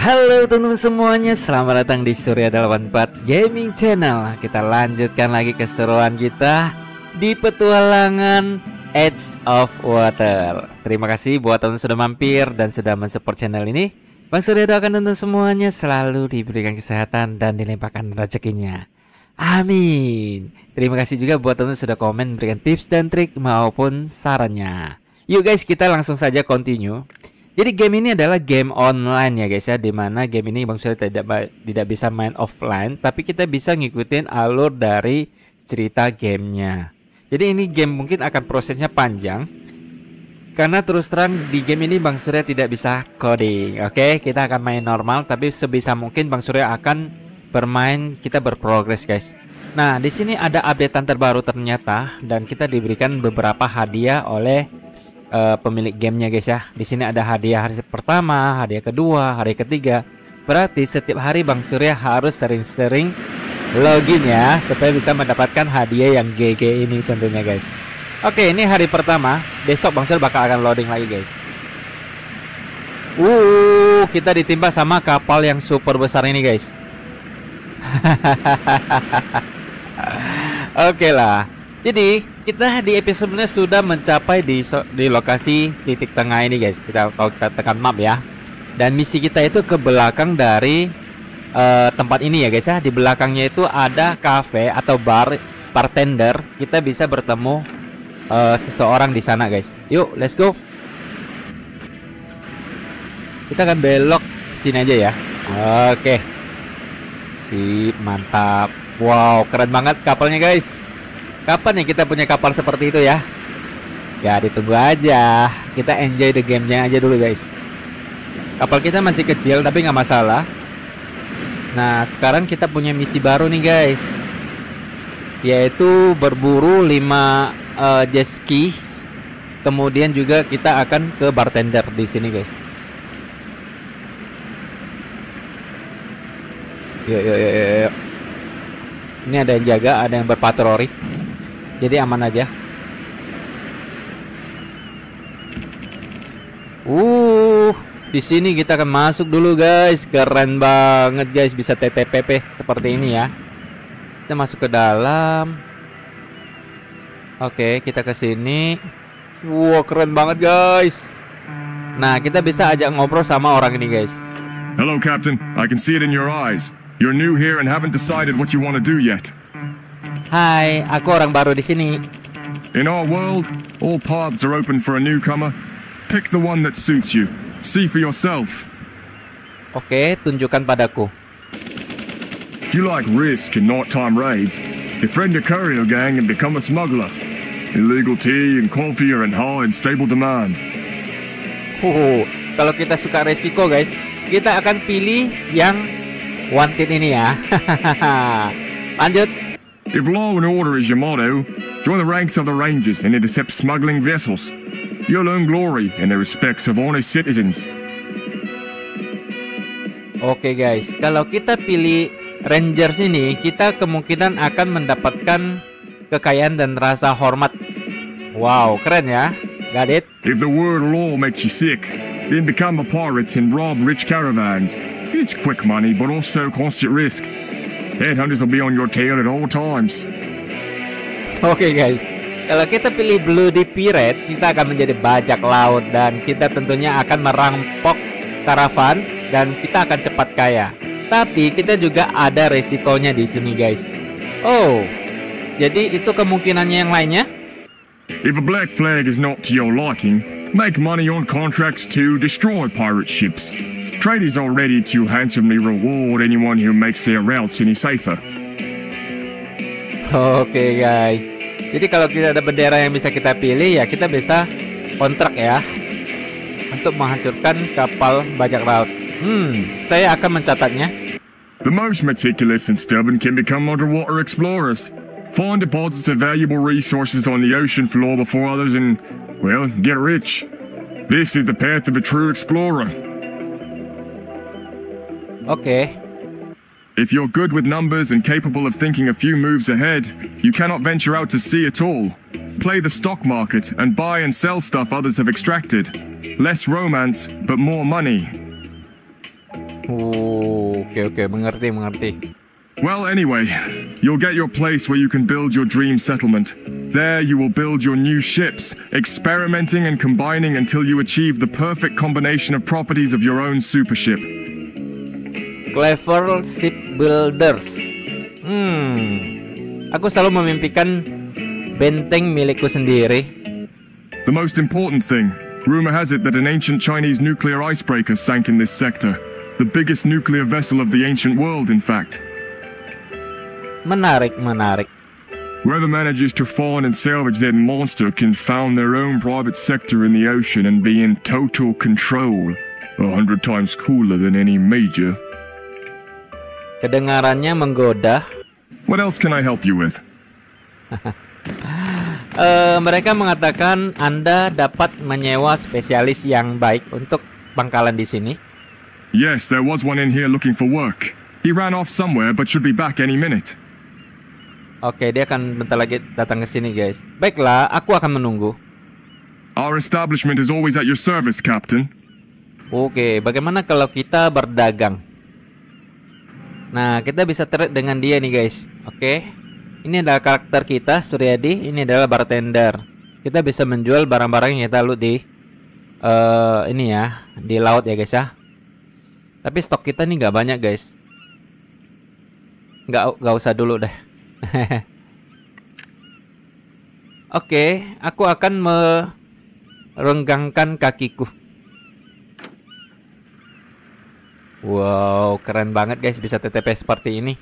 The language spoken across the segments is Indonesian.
Halo teman-teman semuanya, selamat datang di Surya 84 Gaming Channel. Kita lanjutkan lagi keseruan kita di petualangan Edge of Water. Terima kasih buat teman-teman sudah mampir dan sudah mensupport channel ini. Bang Surya doakan teman-teman semuanya selalu diberikan kesehatan dan dilimpahkan rezekinya. Amin. Terima kasih juga buat teman-teman sudah komen, berikan tips dan trik maupun sarannya. Yuk guys, kita langsung saja continue. Jadi game ini adalah game online ya guys ya, dimana game ini Bang Surya tidak bisa main offline, tapi kita bisa ngikutin alur dari cerita gamenya. Jadi ini game mungkin akan prosesnya panjang, karena terus terang di game ini Bang Surya tidak bisa coding. Oke, kita akan main normal, tapi sebisa mungkin Bang Surya akan bermain, kita berprogres guys. Nah di sini ada updatean terbaru ternyata, dan kita diberikan beberapa hadiah oleh pemilik gamenya guys ya. Di sini ada hadiah hari pertama, hadiah kedua, hari ketiga. Berarti setiap hari Bang Surya harus sering-sering login ya, supaya bisa mendapatkan hadiah yang GG ini tentunya guys. Oke, ini hari pertama. Besok Bang Surya bakal akan loading lagi guys. Kita ditimpa sama kapal yang super besar ini guys. Oke lah. Jadi kita di episode ini sudah mencapai di lokasi titik tengah ini guys. Kita tekan map ya. Dan misi kita itu ke belakang dari tempat ini ya guys ya. Di belakangnya itu ada cafe atau bartender. Kita bisa bertemu seseorang di sana guys. Yuk, let's go. Kita akan belok sini aja ya. Oke. Sip, mantap. Wow, keren banget kapalnya guys. Kapan ya kita punya kapal seperti itu ya? Ya ditunggu aja. Kita enjoy the game-nya aja dulu guys. Kapal kita masih kecil tapi nggak masalah. Nah sekarang kita punya misi baru nih guys, yaitu berburu 5 jet skis. Kemudian juga kita akan ke bartender di sini guys. Yuk. Ini ada yang jaga, ada yang berpatroli. Jadi aman aja. Di sini kita akan masuk dulu guys. Keren banget guys, bisa TTPP seperti ini ya. Kita masuk ke dalam. Oke, kita ke sini. Wow, keren banget guys. Nah, kita bisa ajak ngobrol sama orang ini guys. Hello Captain, I can see it in your eyes. You're new here and haven't decided what you want to do yet. Hai, aku orang baru di sini. In our world, all paths are open for a newcomer. Pick the one that suits you. See for yourself. Oke, tunjukkan padaku. If you like risk and nighttime raids, befriend a courier gang and become a smuggler. Illegal tea and coffee are in high and stable demand. Kalau kita suka resiko guys, kita akan pilih yang wanted ini ya. Lanjut. If law and order is your motto, join the ranks of the Rangers and intercept smuggling vessels. You'll earn glory in the respects of honest citizens. Oke guys, kalau kita pilih Rangers ini, kita kemungkinan akan mendapatkan kekayaan dan rasa hormat. Wow, keren ya. Got it? If the word law makes you sick, then become a pirate and rob rich caravans. It's quick money, but also constant risk. Headhunters will be on your tail at all times. Oke guys, kalau kita pilih Bloody Pirate, kita akan menjadi bajak laut dan kita tentunya akan merampok karavan dan kita akan cepat kaya. Tapi kita juga ada resikonya di sini guys. Oh, jadi itu kemungkinannya yang lainnya. If a black flag is not to your liking, make money on contracts to destroy pirate ships. Traders are ready to handsomely reward anyone who makes their routes any safer. Oke guys, jadi kalau kita ada bendera yang bisa kita pilih ya kita bisa kontrak ya untuk menghancurkan kapal bajak laut. Saya akan mencatatnya. The most meticulous and stubborn can become underwater explorers. Find deposits of valuable resources on the ocean floor before others and, well, get rich. This is the path of a true explorer. Okay. If you're good with numbers and capable of thinking a few moves ahead, you cannot venture out to sea at all. Play the stock market and buy and sell stuff others have extracted. Less romance, but more money. Oke, mengerti. Well, anyway, you'll get your place where you can build your dream settlement. There you will build your new ships, experimenting and combining until you achieve the perfect combination of properties of your own super ship. Clever shipbuilders. Aku selalu memimpikan benteng milikku sendiri. The most important thing, rumor has it that an ancient Chinese nuclear icebreaker sank in this sector. The biggest nuclear vessel of the ancient world, in fact. Menarik. Whoever manages to find and salvage that monster can found their own private sector in the ocean and be in total control. 100 times cooler than any major. Kedengarannya menggoda. What else can I help you with? Mereka mengatakan Anda dapat menyewa spesialis yang baik untuk pangkalan di sini. Yes, there was one in here looking for work. He ran off somewhere but should be back any minute. Oke, dia akan bentar lagi datang ke sini, guys. Baiklah, aku akan menunggu. Our establishment is always at your service, Captain. Oke, bagaimana kalau kita berdagang? Nah, kita bisa trade dengan dia nih, guys. Oke. Ini adalah karakter kita, Suryadi. Ini adalah bartender. Kita bisa menjual barang-barang yang kita loot di ini ya, di laut ya, guys ya. Tapi stok kita nih nggak banyak, guys. Nggak usah dulu deh. Oke, aku akan merenggangkan kakiku. Wow, keren banget guys, bisa TTP seperti ini.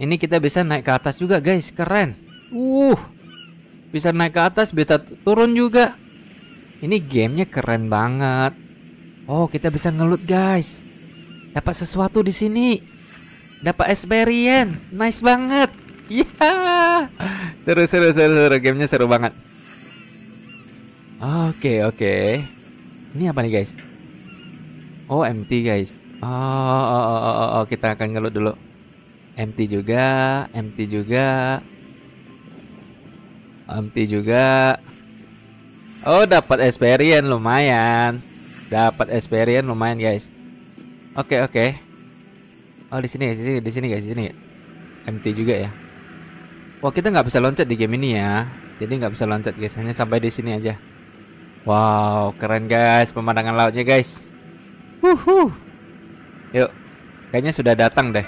Ini kita bisa naik ke atas juga guys, keren. Bisa naik ke atas, bisa turun juga. Ini gamenya keren banget. Oh, kita bisa ngeloot guys. Dapat sesuatu di sini. Dapat experience, nice banget. Ya, seru. Gamenya seru banget. Oke. Ini apa nih guys? Oh, empty guys. Oh, kita akan ngeloot dulu. Empty juga. Oh, dapat experience lumayan. Guys. Oke. Oh, di sini guys. Empty juga ya. Wah, kita nggak bisa loncat di game ini ya. Jadi nggak bisa loncat guys, hanya sampai di sini aja. Wow, keren guys pemandangan lautnya guys. Yuk, kayaknya sudah datang deh.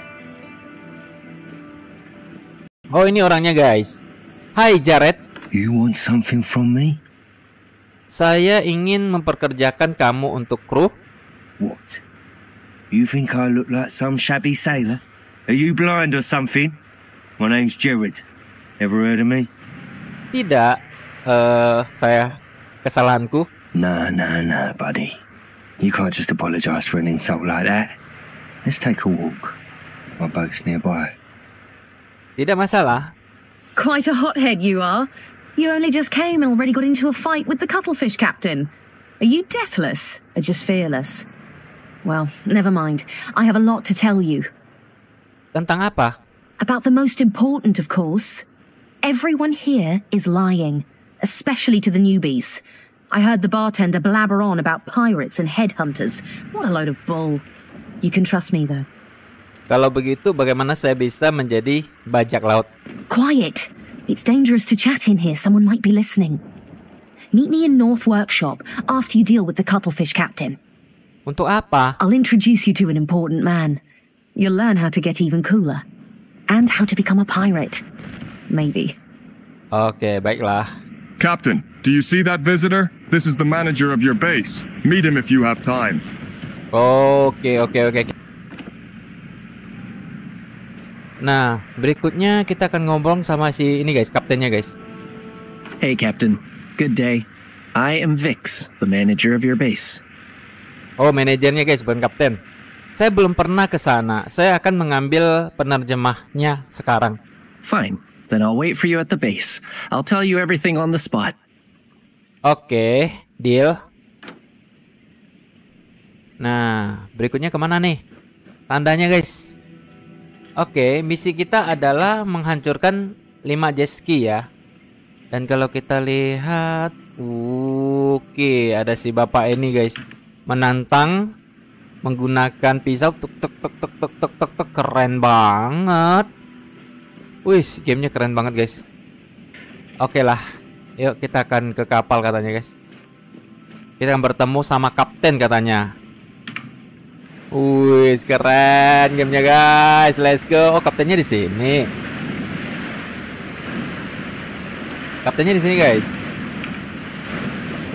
Oh, ini orangnya guys. Hai Jared. You want something from me? Saya ingin memperkerjakan kamu untuk kru. What? You think I look like some shabby sailor? Are you blind or something? My name's Jared. Ever heard of me? Tidak. Saya kesalahanku. No, buddy. You can't just apologize for an insult like that. Let's take a walk. My boat's nearby. Tidak masalah. Quite a hothead you are. You only just came and already got into a fight with the cuttlefish captain. Are you deathless or just fearless? Well, never mind. I have a lot to tell you. Tentang apa? About the most important, of course. Everyone here is lying, especially to the newbies. I heard the bartender blabber on about pirates and headhunters. What a load of bull. You can trust me, though. Kalau begitu, bagaimana saya bisa menjadi bajak laut? Quiet. It's dangerous to chat in here. Someone might be listening. Meet me in North Workshop after you deal with the cuttlefish captain. Untuk apa? I'll introduce you to an important man. You'll learn how to get even cooler. And how to become a pirate. Maybe. Oke, baiklah. Captain, do you see that visitor? This is the manager of your base. Meet him if you have time. Oke. Nah, berikutnya kita akan ngobrol sama si ini guys, kaptennya guys. Hey, Captain. Good day. I am Vix, the manager of your base. Oh, manajernya guys, bukan kapten. Saya belum pernah ke sana. Saya akan mengambil penerjemahnya sekarang. Fine. Then I'll wait for you at the base. I'll tell you everything on the spot. Oke, deal. Nah, berikutnya kemana nih? Tandanya guys. Oke, misi kita adalah menghancurkan 5 jet ski ya. Dan kalau kita lihat, oke, ada si bapak ini guys, menantang menggunakan pisau. Tuk tuk tuk tuk tuk tuk tuk tuk. Keren banget. Wih, gamenya keren banget guys. Oke lah, yuk kita akan ke kapal katanya guys. Kita akan bertemu sama kapten katanya. Wih, keren gamenya guys. Let's go. Oh, kaptennya di sini. Kaptennya di sini guys.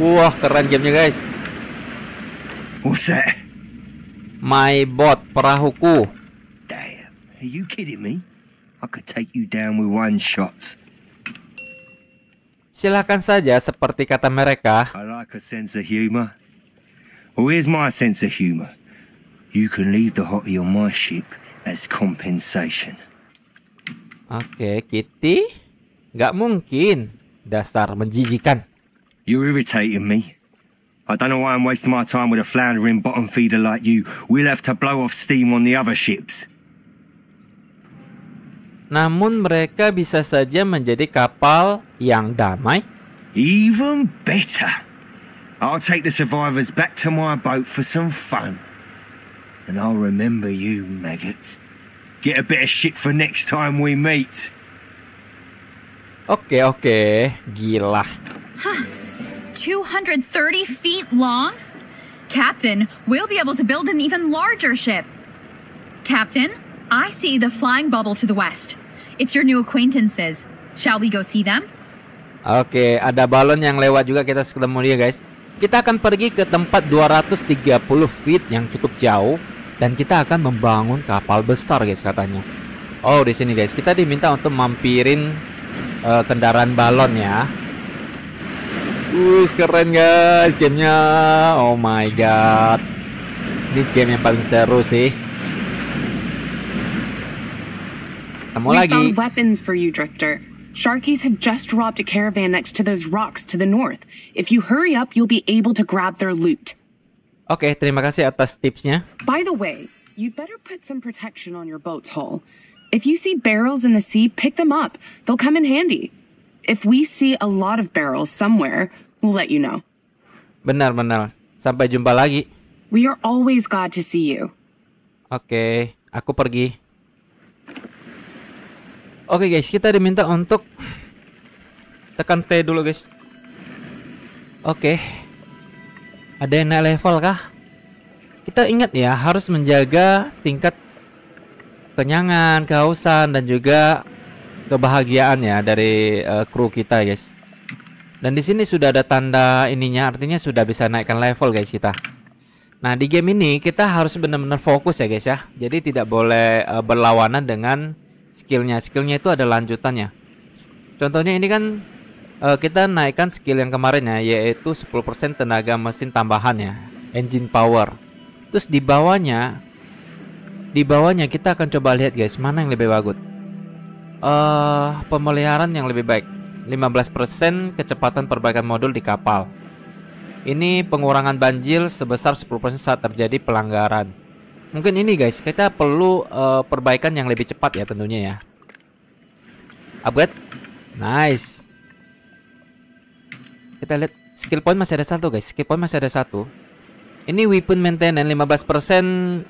Wah, keren gamenya guys. What's that? My boat, perahuku. Damn, are you kidding me? I could take you down with one shot. Silakan saja, seperti kata mereka. I like a sense of humor. Well, here's my sense of humor. You can leave the hottie on my ship as compensation. Oke, Kitty. Gak mungkin. Dasar menjijikan. You're irritating me. I don't know why I'm wasting my time with a floundering bottom feeder like you. We'll have to blow off steam on the other ships. Namun mereka bisa saja menjadi kapal yang damai. Even better. I'll take the survivors back to my boat for some fun. And I'll remember you, maggot. Get a bit of shit for next time we meet. Oke, gila. 230 feet long? Captain, we'll be able to build an even larger ship. Captain, I see the flying bubble to the west. It's your new acquaintances. Shall we go see them? Oke, ada balon yang lewat juga, kita ketemu dia guys. Kita akan pergi ke tempat 230 feet yang cukup jauh. Dan kita akan membangun kapal besar guys katanya. Oh, di sini guys, kita diminta untuk mampirin kendaraan balon ya. Keren guys gamenya. Oh my god, ini game yang paling seru sih. Ketemu lagi. We found weapons for you, Drifter. Sharkies have just dropped a caravan next to those rocks to the north. If you hurry up, you'll be able to grab their loot. Oke, terima kasih atas tipsnya. By the way, you'd better put some protection on your boat's hull. If you see barrels in the sea, pick them up. They'll come in handy. If we see a lot of barrels somewhere, we'll let you know. Benar. Sampai jumpa lagi. We are always glad to see you. Oke, aku pergi. Oke guys, kita diminta untuk tekan T dulu guys. Oke. Ada yang naik level kah? Kita ingat ya, harus menjaga tingkat kenyangan, kehausan, dan juga kebahagiaan ya dari kru kita guys. Dan di sini sudah ada tanda ininya, artinya sudah bisa naikkan level guys kita. Nah, di game ini kita harus benar-benar fokus ya guys ya. Jadi tidak boleh berlawanan dengan skillnya. Skillnya itu ada lanjutannya. Contohnya ini kan kita naikkan skill yang kemarin ya, yaitu 10% tenaga mesin tambahan ya, engine power. Terus di bawahnya kita akan coba lihat guys, mana yang lebih bagus. Pemeliharaan yang lebih baik. 15% kecepatan perbaikan modul di kapal. Ini pengurangan banjir sebesar 10% saat terjadi pelanggaran. Mungkin ini guys, kita perlu perbaikan yang lebih cepat ya tentunya ya. Upgrade. Nice. Kita lihat skill point masih ada satu guys. Skill point masih ada satu. Ini weapon maintenance 15%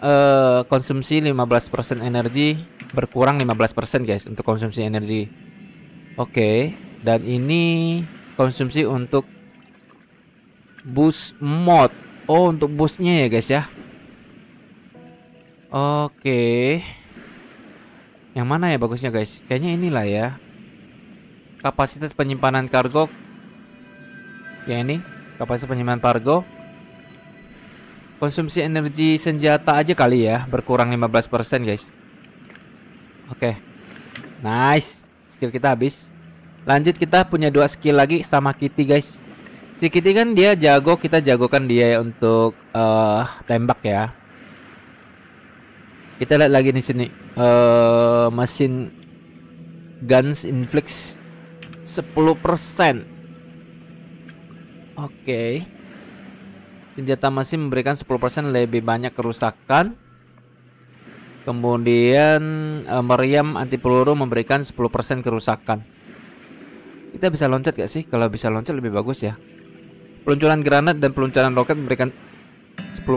konsumsi 15% energi, berkurang 15% guys untuk konsumsi energi. Oke, dan ini konsumsi untuk boost mod. Oh, untuk boostnya ya guys ya. Oke. Yang mana ya bagusnya guys? Kayaknya inilah ya. Kapasitas penyimpanan kargo. Ya ini, kapasitas penyimpanan kargo. Konsumsi energi senjata aja kali ya, berkurang 15% guys. Oke. Nice. Skill kita habis. Lanjut, kita punya 2 skill lagi sama Kitty guys. Si Kitty kan dia jago, kita jagokan dia untuk tembak ya. Kita lihat lagi di sini. Mesin guns inflict 10%. Oke. Senjata mesin memberikan 10% lebih banyak kerusakan. Kemudian meriam anti peluru memberikan 10% kerusakan. Kita bisa loncat gak sih? Kalau bisa loncat lebih bagus ya. Peluncuran granat dan peluncuran roket memberikan 10%.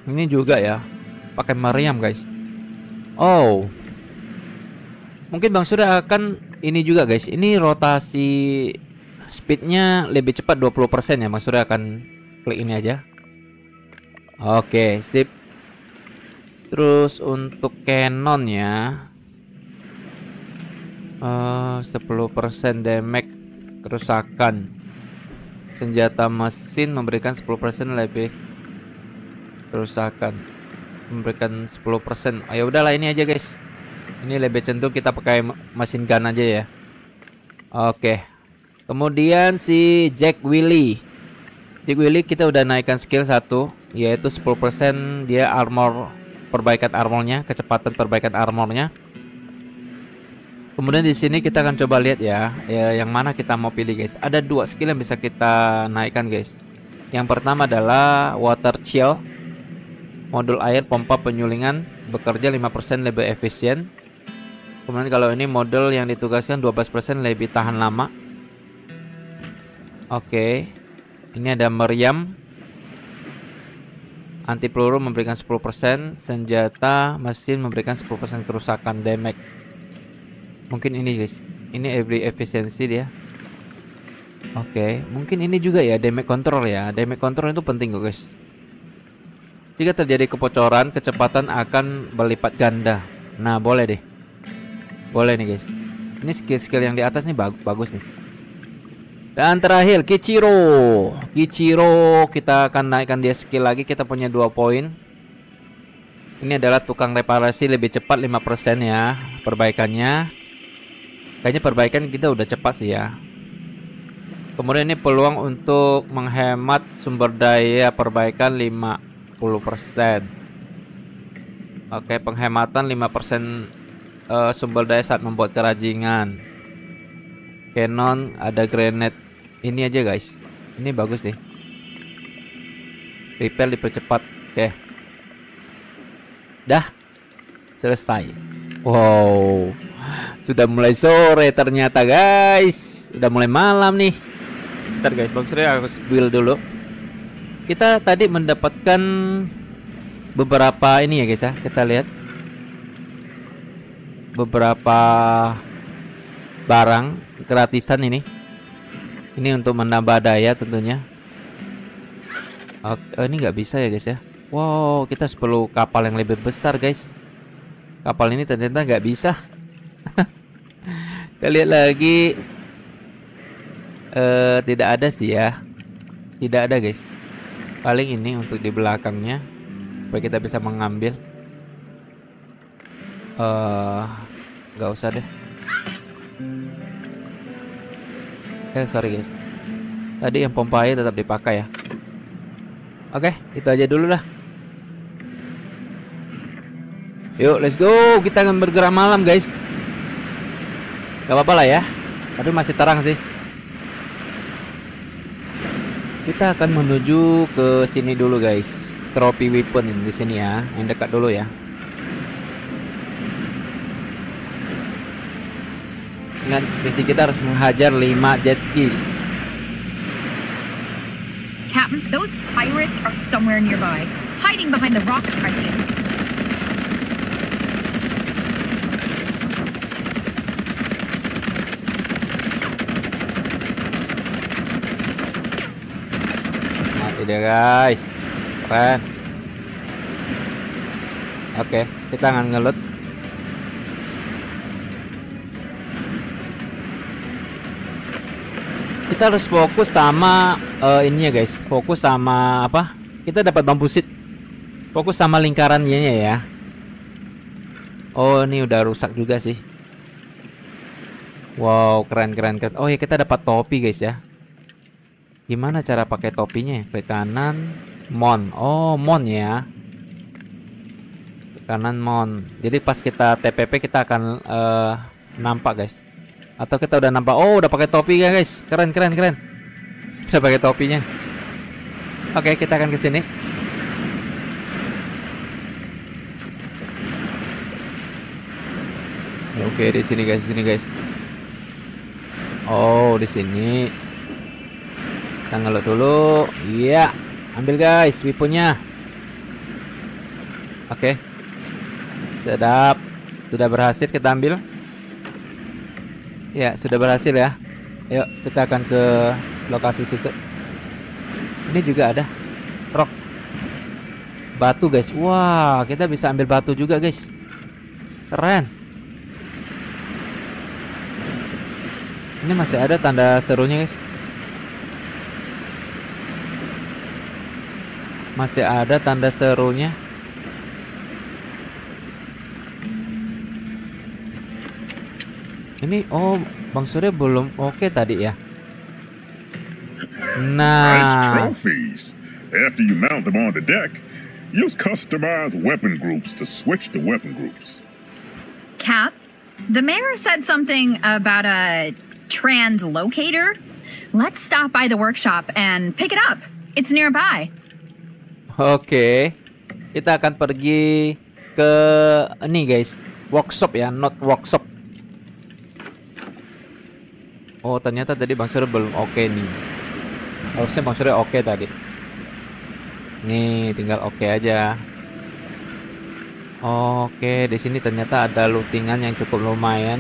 Ini juga ya, pakai meriam guys. Oh, mungkin Bang Surya akan ini juga guys. Ini rotasi speednya lebih cepat 20% ya. Bang Surya akan klik ini aja. Oke, sip. Terus untuk cannonnya 10% damage kerusakan. Senjata mesin memberikan 10% lebih kerusakan, memberikan 10%. Ayo udahlah ini aja guys. Ini lebih cenderung kita pakai mesin gun aja ya. Oke. Kemudian si Jack Willy. Jack Willy kita udah naikkan skill 1, yaitu 10% dia armor, perbaikan armornya, kecepatan perbaikan armornya. Kemudian di sini kita akan coba lihat ya, yang mana kita mau pilih guys. Ada 2 skill yang bisa kita naikkan guys. Yang pertama adalah water chill. Modul air pompa penyulingan bekerja 5% lebih efisien. Kemudian kalau ini modul yang ditugaskan 12% lebih tahan lama. Oke. Ini ada meriam. Anti peluru memberikan 10%, senjata mesin memberikan 10% kerusakan damage. Mungkin ini guys. Ini every efisiensi dia. Oke, mungkin ini juga ya damage control ya. Damage control itu penting guys. Jika terjadi kebocoran, kecepatan akan berlipat ganda. Nah, boleh deh. Boleh nih guys. Ini skill-skill yang di atas nih bagus nih. Dan terakhir Kichiro. Kichiro kita akan naikkan dia skill lagi. Kita punya 2 poin. Ini adalah tukang reparasi lebih cepat 5% ya perbaikannya. Kayaknya perbaikan kita udah cepat sih ya. Kemudian ini peluang untuk menghemat sumber daya perbaikan 50%. Oke, penghematan 5% sumber daya saat membuat kerajinan. Cannon, ada grenade. Ini aja guys. Ini bagus nih. Repair dipercepat. Oke. Dah. Selesai. Wow. Sudah mulai sore ternyata guys. Udah mulai malam nih. Bentar guys, Bang Surya harus build dulu. Kita tadi mendapatkan beberapa ini ya guys ya. Kita lihat beberapa barang gratisan ini. Ini untuk menambah daya tentunya. Ini nggak bisa ya guys ya. Wow, kita perlu kapal yang lebih besar guys. Kapal ini ternyata nggak bisa. Kita lihat lagi. Tidak ada sih ya. Tidak ada guys. Paling ini untuk di belakangnya supaya kita bisa mengambil. Nggak usah deh. Sorry guys. Tadi yang pompa air tetap dipakai ya. Oke, itu aja dulu lah. Yuk, let's go. Kita akan bergerak malam guys. Gak apa-apa lah ya. Tapi masih terang sih. Kita akan menuju ke sini dulu guys. Trophy weapon di sini ya. Yang dekat dulu ya. Ingat, misi kita harus menghajar 5 jet ski. Captain, those pirates are somewhere nearby, hiding behind the rocks, I think. Mati deh guys. Keren. Oke, kita akan ngelut. Kita harus fokus sama ini ya guys. Fokus sama apa? Kita dapat bambu seed. Fokus sama lingkarannya ya. Oh, ini udah rusak juga sih. Wow, keren. Oh ya, kita dapat topi guys ya. Gimana cara pakai topinya? Klik kanan, mon. Oh, mon ya. Klik kanan mon. Jadi pas kita TPP kita akan nampak guys. Atau kita udah nampak. Oh, udah pakai topi ya guys. Keren. Bisa pakai topinya. Oke, kita akan ke sini. Oke, di sini guys, Oh, di sini. Kita ngelot dulu. Iya, ambil guys weaponnya. Oke. Sedap. Sudah berhasil kita ambil. Ya, sudah berhasil ya. Yuk, kita akan ke lokasi situ. Ini juga ada rock. Batu guys. Wah, kita bisa ambil batu juga guys. Keren. Ini masih ada tanda serunya guys. Masih ada tanda serunya. Ini oh Bang Surya belum oke tadi ya. Nice Nah, trophies. After you mount them on the deck, use customized weapon groups to switch to weapon groups. Cap, the mayor said something about a translocator. Let's stop by the workshop and pick it up. It's nearby. oke. Kita akan pergi ke ini guys, workshop ya, not workshop. Oh, ternyata tadi Bang Surya belum oke nih. Harusnya Bang Surya oke tadi. Nih, tinggal oke aja. Oke, di sini ternyata ada lootingan yang cukup lumayan.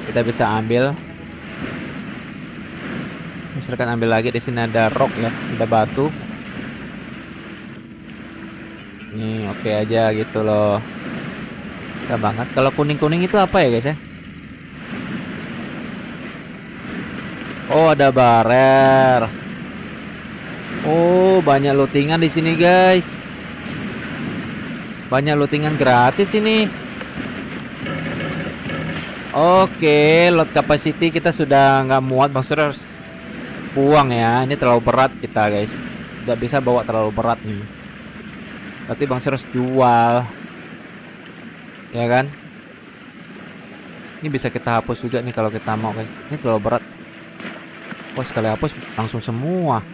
Kita bisa ambil. Misalkan ambil lagi, di sini ada rock ya, ada batu. Nih, oke aja gitu loh. Gak banget. Kalau kuning-kuning itu apa ya guys ya? Oh, ada barer. Oh, banyak lootingan di sini guys. Banyak lootingan gratis ini. Oke, load capacity kita sudah nggak muat. Bang Surya harus buang ya. Ini terlalu berat kita guys. Tidak bisa bawa terlalu berat nih. Berarti Bang Surya harus jual. Ya kan? Ini bisa kita hapus juga nih kalau kita mau guys. Ini terlalu berat. Oh, sekali hapus langsung semua.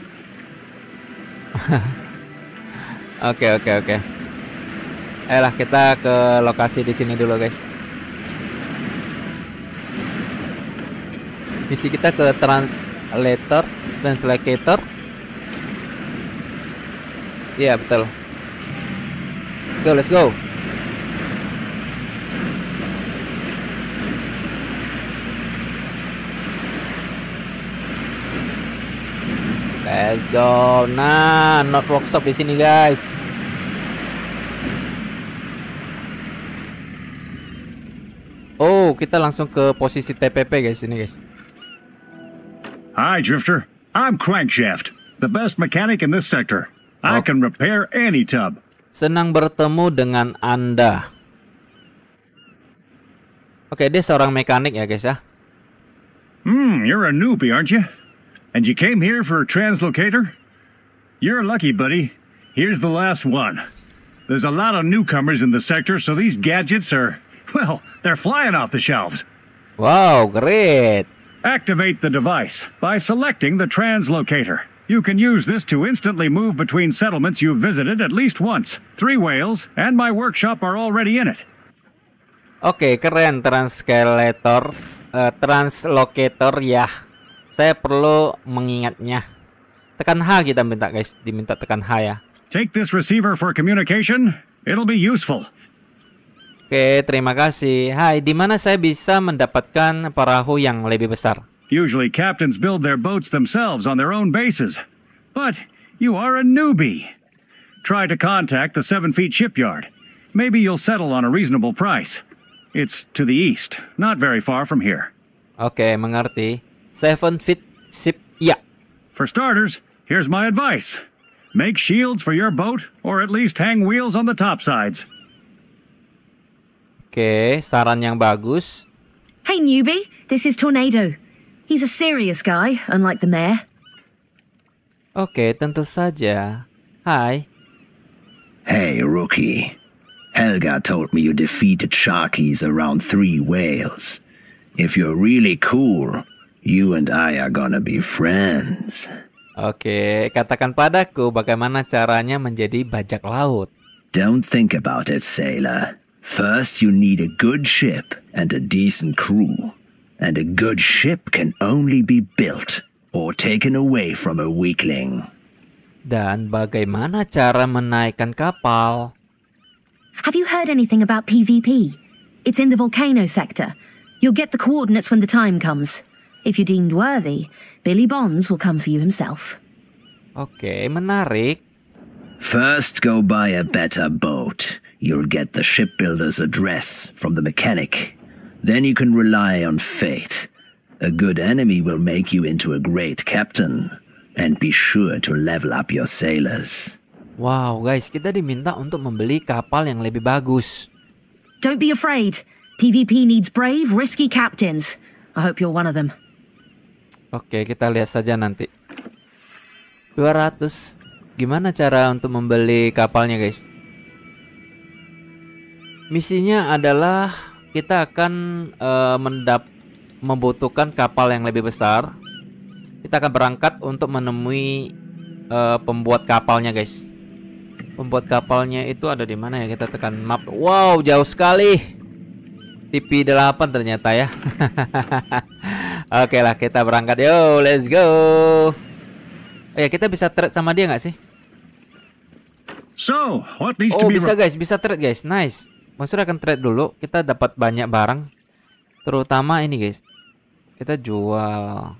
Oke. Ayolah kita ke lokasi di sini dulu guys. Misi kita ke translator. Iya betul. Go, let's go. Let's go. Nah, not workshop di sini guys. Oh, kita langsung ke posisi TPP guys ini guys. Hi, Drifter. I'm Crankshaft, the best mechanic in this sector. I can repair any tub. Senang bertemu dengan Anda. Oke, dia seorang mekanik ya guys ya. You're a newbie, aren't you? And you came here for a translocator? You're lucky, buddy. Here's the last one. There's a lot of newcomers in the sector, so these gadgets are, well, they're flying off the shelves. Wow, great. Activate the device by selecting the translocator. You can use this to instantly move between settlements you've visited at least once. 3 whales and my workshop are already in it. Oke, keren translocator ya. Saya perlu mengingatnya. Tekan H kita minta guys, diminta tekan H ya. Take this receiver for communication. It'll be useful. Oke, terima kasih. Hai, di mana saya bisa mendapatkan perahu yang lebih besar? Usually captains build their boats themselves on their own bases. But you are a newbie. Try to contact the 7 Feet shipyard. Maybe you'll settle on a reasonable price. It's to the east, not very far from here. Oke, mengerti. 7 Feet ship, ya. For starters, here's my advice. Make shields for your boat, or at least hang wheels on the top sides. Oke, saran yang bagus. Hey, newbie, this is Tornado. He's a serious guy, unlike the mayor. Oke, tentu saja. Hai. Hey, rookie. Helga told me you defeated Sharkies around 3 whales. If you're really cool, you and I are gonna be friends. Oke, katakan padaku bagaimana caranya menjadi bajak laut. Don't think about it, sailor. First, you need a good ship and a decent crew. And a good ship can only be built or taken away from a weakling. Dan bagaimana cara menaikkan kapal? Have you heard anything about PvP? It's in the volcano sector. You'll get the coordinates when the time comes. If you're deemed worthy, Billy Bonds will come for you himself. Oke, menarik. First, go buy a better boat. You'll get the shipbuilder's address from the mechanic. Then you can rely on fate. A good enemy will make you into a great captain. And be sure to level up your sailors. Wow, guys, kita diminta untuk membeli kapal yang lebih bagus. Don't be afraid. PvP needs brave, risky captains. I hope you're one of them. Oke, kita lihat saja nanti. 200. Gimana cara untuk membeli kapalnya, guys? Misinya adalah kita akan membutuhkan kapal yang lebih besar. Kita akan berangkat untuk menemui pembuat kapalnya, guys. Pembuat kapalnya itu ada di mana ya? Kita tekan map. Wow, jauh sekali. TP8 ternyata ya. Oke lah, kita berangkat. Yo, let's go. Oh ya, kita bisa trade sama dia nggak sih? So, what needs to be... bisa guys, bisa trade guys. Nice. Maksudnya akan trade dulu. Kita dapat banyak barang. Terutama ini guys. Kita jual.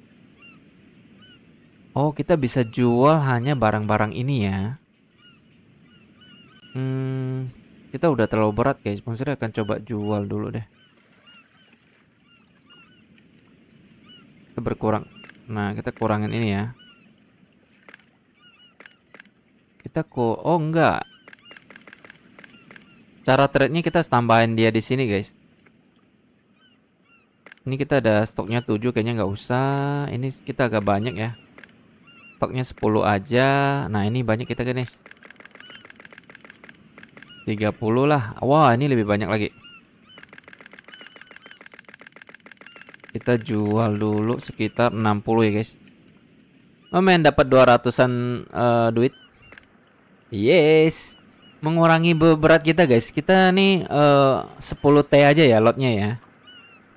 Oh, kita bisa jual hanya barang-barang ini ya. Kita udah terlalu berat guys. Maksudnya akan coba jual dulu deh. Kita berkurang. Nah, kita kurangin ini ya. Oh enggak. Cara trade-nya kita tambahin dia di sini guys. Ini kita ada stoknya 7, kayaknya nggak usah. Ini kita agak banyak ya. Stoknya 10 aja. Nah, ini banyak kita guys. 30 lah. Wah, ini lebih banyak lagi. Kita jual dulu sekitar 60 ya guys. Oh men, dapat 200-an duit. Yes. Mengurangi berat kita guys. Kita nih 10T aja ya lotnya ya.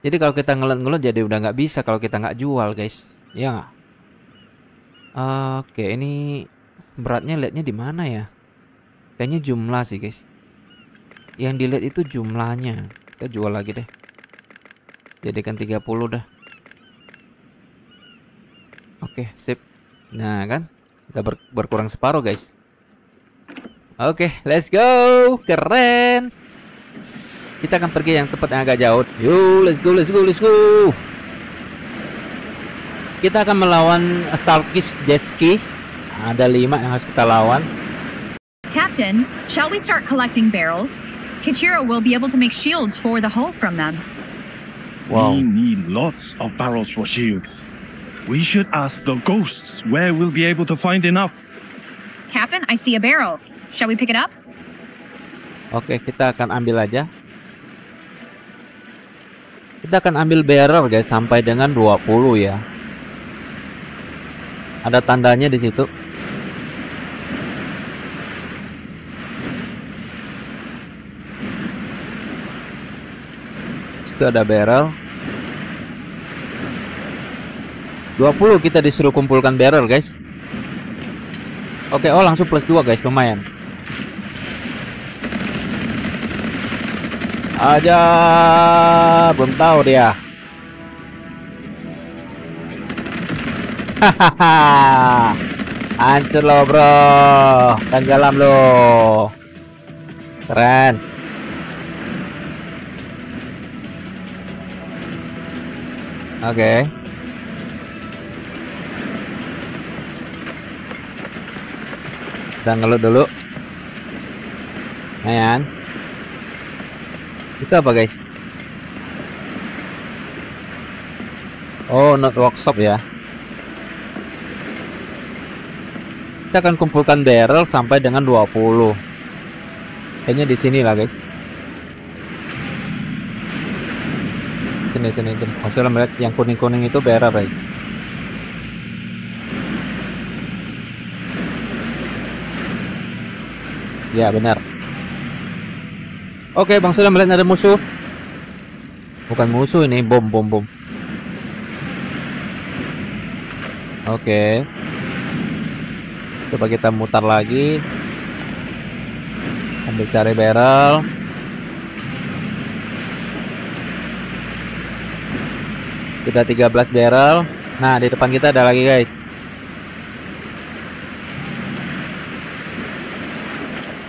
Jadi kalau kita ngelot-ngelot jadi udah nggak bisa kalau kita nggak jual guys. Ya nggak? Oke, ini beratnya liatnya di mana ya? Kayaknya jumlah sih guys. Yang dilihat itu jumlahnya. Kita jual lagi deh. Jadikan 30 dah. Oke, sip. Nah kan, kita berkurang separuh guys. Oke, let's go. Keren. Kita akan pergi yang tempat yang agak jauh. Yuk, let's go, let's go, let's go. Kita akan melawan Starfish Jet Ski. Ada 5 yang harus kita lawan. Captain, shall we start collecting barrels? Kichiro will be able to make shields for the hull from them. Wow. We need lots of barrels for shields. We should ask the ghosts where we'll be able to find enough. Captain, I see a barrel. Shall we pick it up? Oke, kita akan ambil aja. Kita akan ambil barrel guys sampai dengan 20 ya. Ada tandanya di situ. Itu ada barrel. 20 kita disuruh kumpulkan barrel guys. Oke, oh langsung plus 2 guys, lumayan. Aja, belum tahu dia. Hahaha, hancur lo bro, tenggelam lo. Keren. Oke. Kita ngelut dulu. Lumayan. Itu apa guys? Oh, not workshop ya. Kita akan kumpulkan barrel sampai dengan 20. Kayaknya di sini lah guys. Sini. Maksudnya melihat yang kuning-kuning itu barrel guys. Ya benar. Oke, Bang sudah melihat ada musuh. Bukan musuh ini, bom. Oke. Coba kita mutar lagi. Sambil cari barrel. Sudah 13 barrel. Nah, di depan kita ada lagi, guys.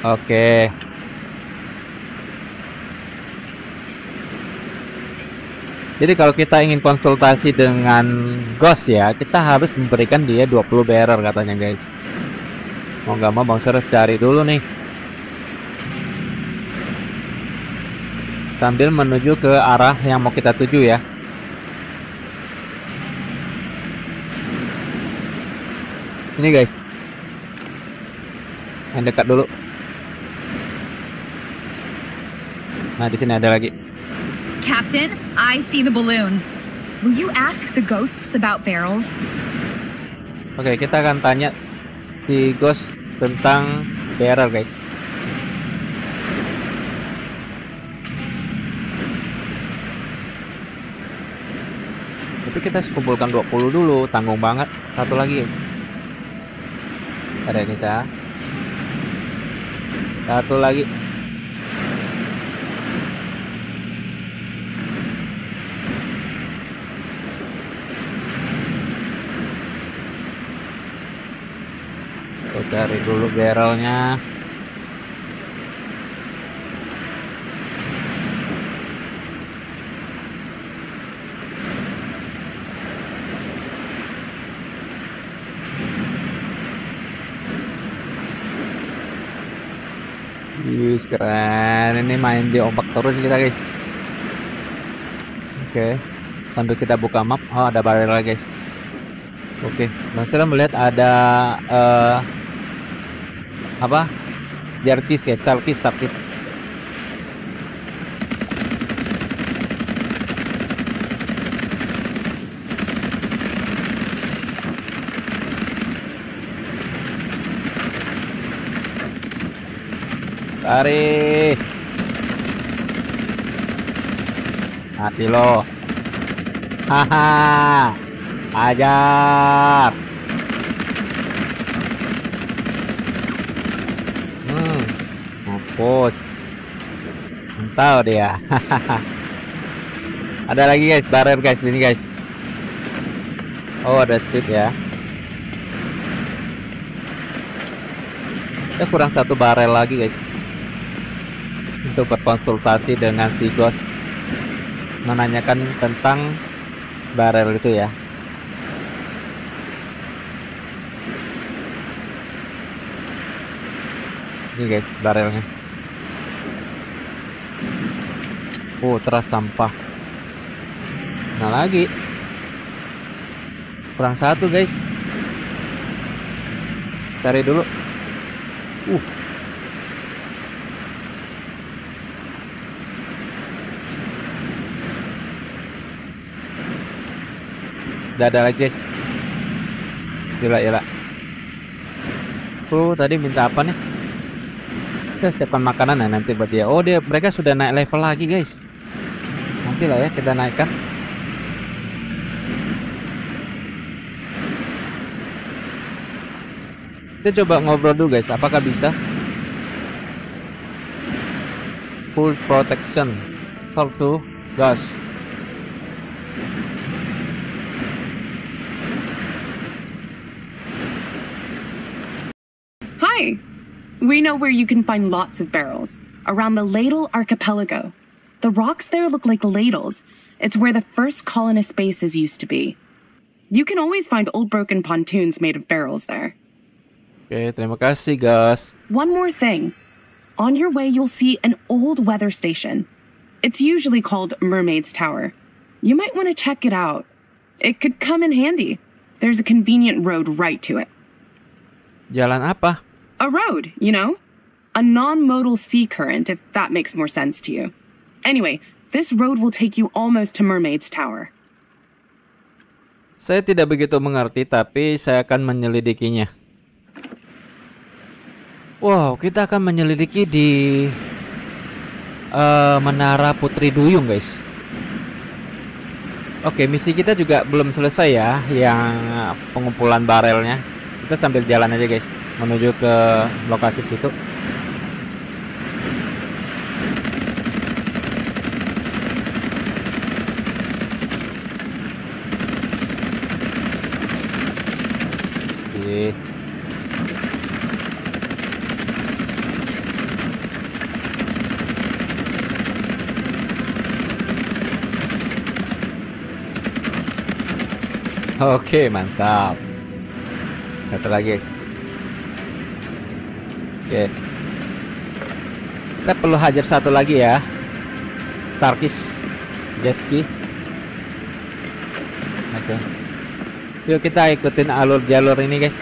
Oke. Jadi kalau kita ingin konsultasi dengan Ghost ya, kita harus memberikan dia 20 barrel katanya, guys. Mau nggak mau Bang Sur harus cari dulu nih. Sambil menuju ke arah yang mau kita tuju ya. Ini guys, yang dekat dulu. Nah, di sini ada lagi. Captain, I see the balloon. Will you ask the ghosts about barrels? Oke, kita akan tanya si Ghost tentang barrel, guys. Tapi kita kumpulkan 20 dulu, tanggung banget. Satu lagi. Ada kita. Satu lagi. Kita cari dulu barrelnya. Keren, ini main di ombak terus kita, guys. Oke, sambil kita buka map. Oh, ada barrel lagi, guys. Oke, Bang Sur melihat ada apa? Jarkis ya, salkis. Tarik. Mati lo. Haha. Ajar. Mampus. Entah dia. Ada lagi, guys, barrel, guys, ini, guys. Oh, ada strip ya. Kita kurang satu barrel lagi, guys, untuk berkonsultasi dengan si Ghost, menanyakan tentang barrel itu ya. Ini, guys, barrelnya. Oh, teras sampah. Nah, lagi kurang satu, guys. Cari dulu. Udah ada lagi, guys. Gila. Tadi minta apa nih? Kita siapkan makanan ya nanti buat dia. Oh, mereka sudah naik level lagi, guys. Nanti lah ya kita naikkan. Kita coba ngobrol dulu, guys. Apakah bisa? Full protection. Talk to Ghost. Hi! We know where you can find lots of barrels, around the Ladle Archipelago. The rocks there look like ladles. It's where the first colonist bases used to be. You can always find old broken pontoons made of barrels there. Oke, terima kasih, guys. One more thing. On your way, you'll see an old weather station. It's usually called Mermaid's Tower. You might want to check it out. It could come in handy. There's a convenient road right to it. Jalan apa? A road, you know? A non-modal sea current, if that makes more sense to you. Anyway, this road will take you almost to Mermaid's Tower. Saya tidak begitu mengerti, tapi saya akan menyelidikinya. Wow, kita akan menyelidiki di Menara Putri Duyung, guys. Oke, misi kita juga belum selesai ya, yang pengumpulan barelnya. Kita sambil jalan aja, guys, menuju ke lokasi situ. Oke, mantap. Satu lagi, guys. Oke. Kita perlu hajar satu lagi ya. Starkis Jetski. Oke. Yuk kita ikutin alur jalur ini, guys.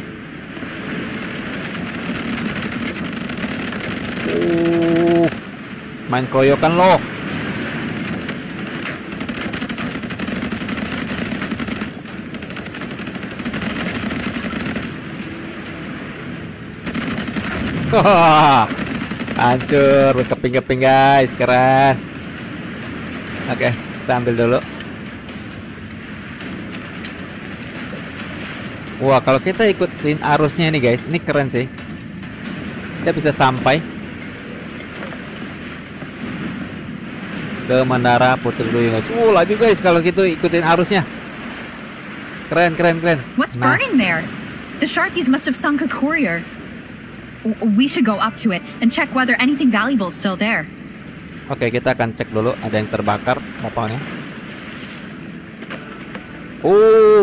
Main koyokan loh. Hancur, keping-keping guys, keren. Oke, kita ambil dulu. Wah, kalau kita ikutin arusnya nih guys, ini keren sih. Kita bisa sampai ke Menara Putri Duyung guys. Laju guys kalau gitu ikutin arusnya. Keren, keren, keren. What's burning there? The Sharkies must have sunk a courier. We should go up to it and check whether anything valuable is still there. Oke, kita akan cek dulu ada yang terbakar kapalnya.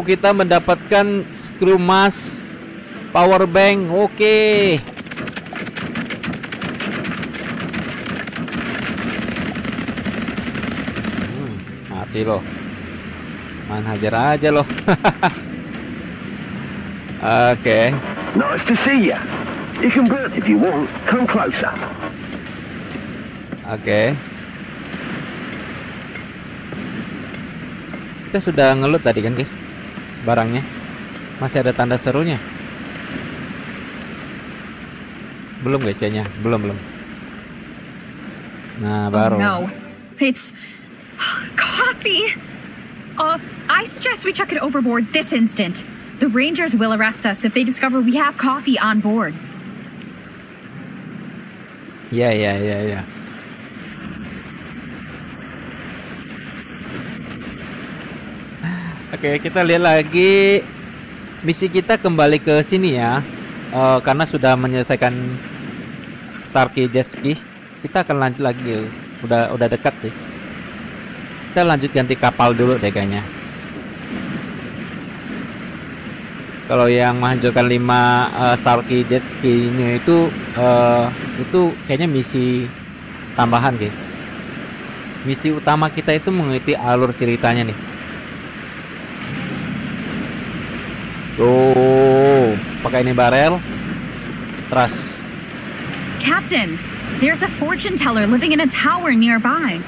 Kita mendapatkan screw mask, power bank. Oke. Mati loh. Main hajar aja loh. Oke. Nice to see ya. You can burn if you want. Come closer. Oke. Kita sudah ngelut tadi kan guys barangnya. Masih ada tanda serunya. Belum guys kayaknya. Belum. Nah baru. Oh no. It's coffee. I suggest we chuck it overboard this instant. The Rangers will arrest us if they discover we have coffee on board. Ya. Oke, kita lihat lagi misi kita kembali ke sini ya. Karena sudah menyelesaikan Starkey Jetski, kita akan lanjut lagi. Udah dekat sih. Kita lanjut ganti kapal dulu deh kayaknya. Kalau yang menghancurkan 5 Starkey Jetski ini itu kayaknya misi tambahan guys. Misi utama kita itu mengikuti alur ceritanya nih. Tuh, pakai ini barel. Trust. Captain, there's a fortune teller living in a tower nearby.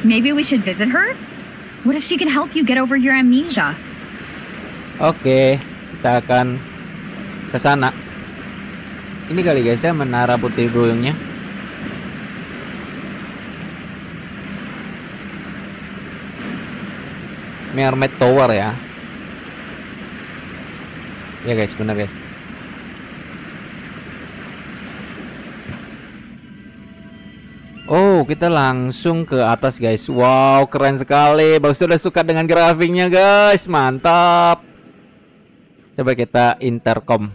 Maybe we should visit her? What if she can help you get over your amnesia? Oke. Kita akan ke sana. Ini kali guys ya Menara Putri Duyungnya. Mermaid Tower ya. Ya guys, benar guys. Kita langsung ke atas guys. Wow, keren sekali. Bang sudah suka dengan grafiknya guys. Mantap. Coba kita intercom.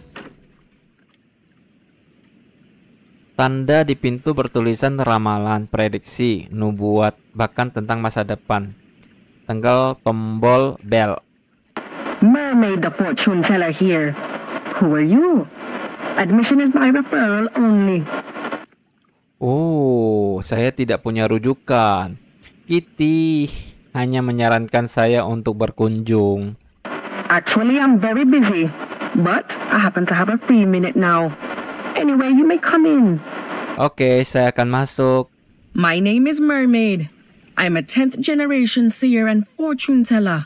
Tanda di pintu bertulisan ramalan, prediksi, nubuat, bahkan tentang masa depan. Tanggal tombol bell. Mermaid the fortune teller here. Who are you? Admission is by referral only. Saya tidak punya rujukan. Kitty hanya menyarankan saya untuk berkunjung. Actually, I'm very busy, but I happen to have a free minute now. Anyway, you may come in. Oke, saya akan masuk. My name is Mermaid. I'm a 10th generation seer and fortune teller.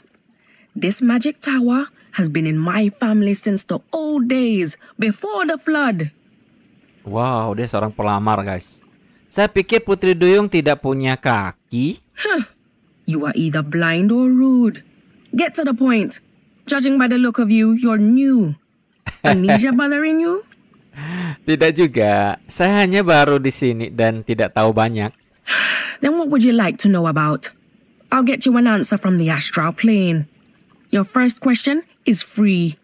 This magic tower has been in my family since the old days, before the flood. Wow, dia seorang pelamar, guys. Saya pikir Putri Duyung tidak punya kaki. You are either blind or rude. Get to the point. Judging by the look of you, you're new. Amnesia bothering you? Tidak juga. Saya hanya baru di sini dan tidak tahu banyak. Then what would you like to know about? I'll get you an answer from the astral plane. Your first question is free.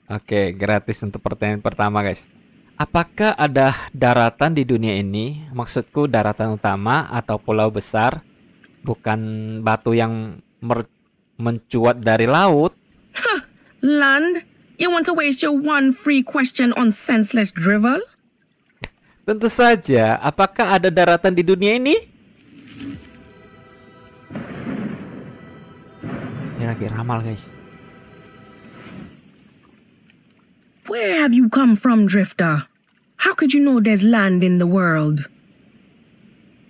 Oke, gratis untuk pertanyaan pertama, guys. Apakah ada daratan di dunia ini? Maksudku daratan utama atau pulau besar, bukan batu yang mencuat dari laut. Land? You want to waste your one free question on senseless drivel? Tentu saja. Apakah ada daratan di dunia ini? Ini lagi ramal, guys. Where have you come from, Drifter? How could you know there's land in the world?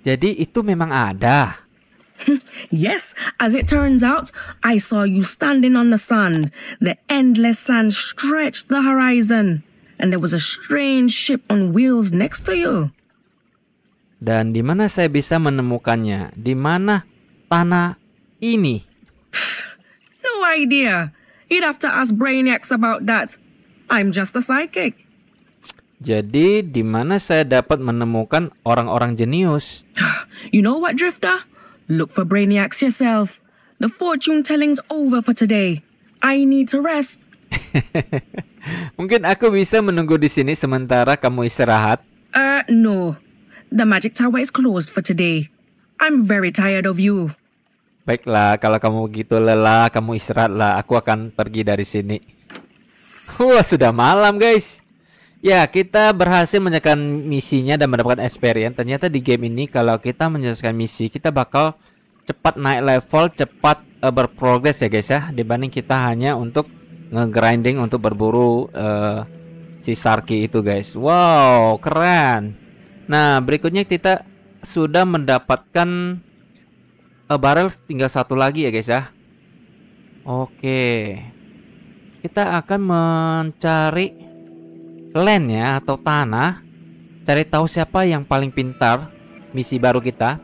Jadi itu memang ada. Yes, as it turns out, I saw you standing on the sand. The endless sand stretched the horizon, and there was a strange ship on wheels next to you. Dan di mana saya bisa menemukannya? Di mana tanah ini? No idea. You'd have to ask Brainiacs about that. I'm just a psychic. Jadi di mana saya dapat menemukan orang-orang jenius? You know what, Drifter? Look for Brainiacs yourself. The fortune telling's over for today. I need to rest. Mungkin aku bisa menunggu di sini sementara kamu istirahat. No. The magic tower is closed for today. I'm very tired of you. Baiklah, kalau kamu begitu lelah, kamu istirahatlah. Aku akan pergi dari sini. Wah, sudah malam, guys. Ya, kita berhasil menyelesaikan misinya dan mendapatkan experience. Ternyata di game ini kalau kita menyelesaikan misi, kita bakal cepat naik level, cepat berprogres ya guys ya, dibanding kita hanya untuk nge-grinding untuk berburu si Sharky itu guys. Wow, keren. Nah, berikutnya kita sudah mendapatkan barrel, tinggal satu lagi ya guys ya. Oke. Kita akan mencari land ya, atau tanah, cari tahu siapa yang paling pintar. Misi baru kita.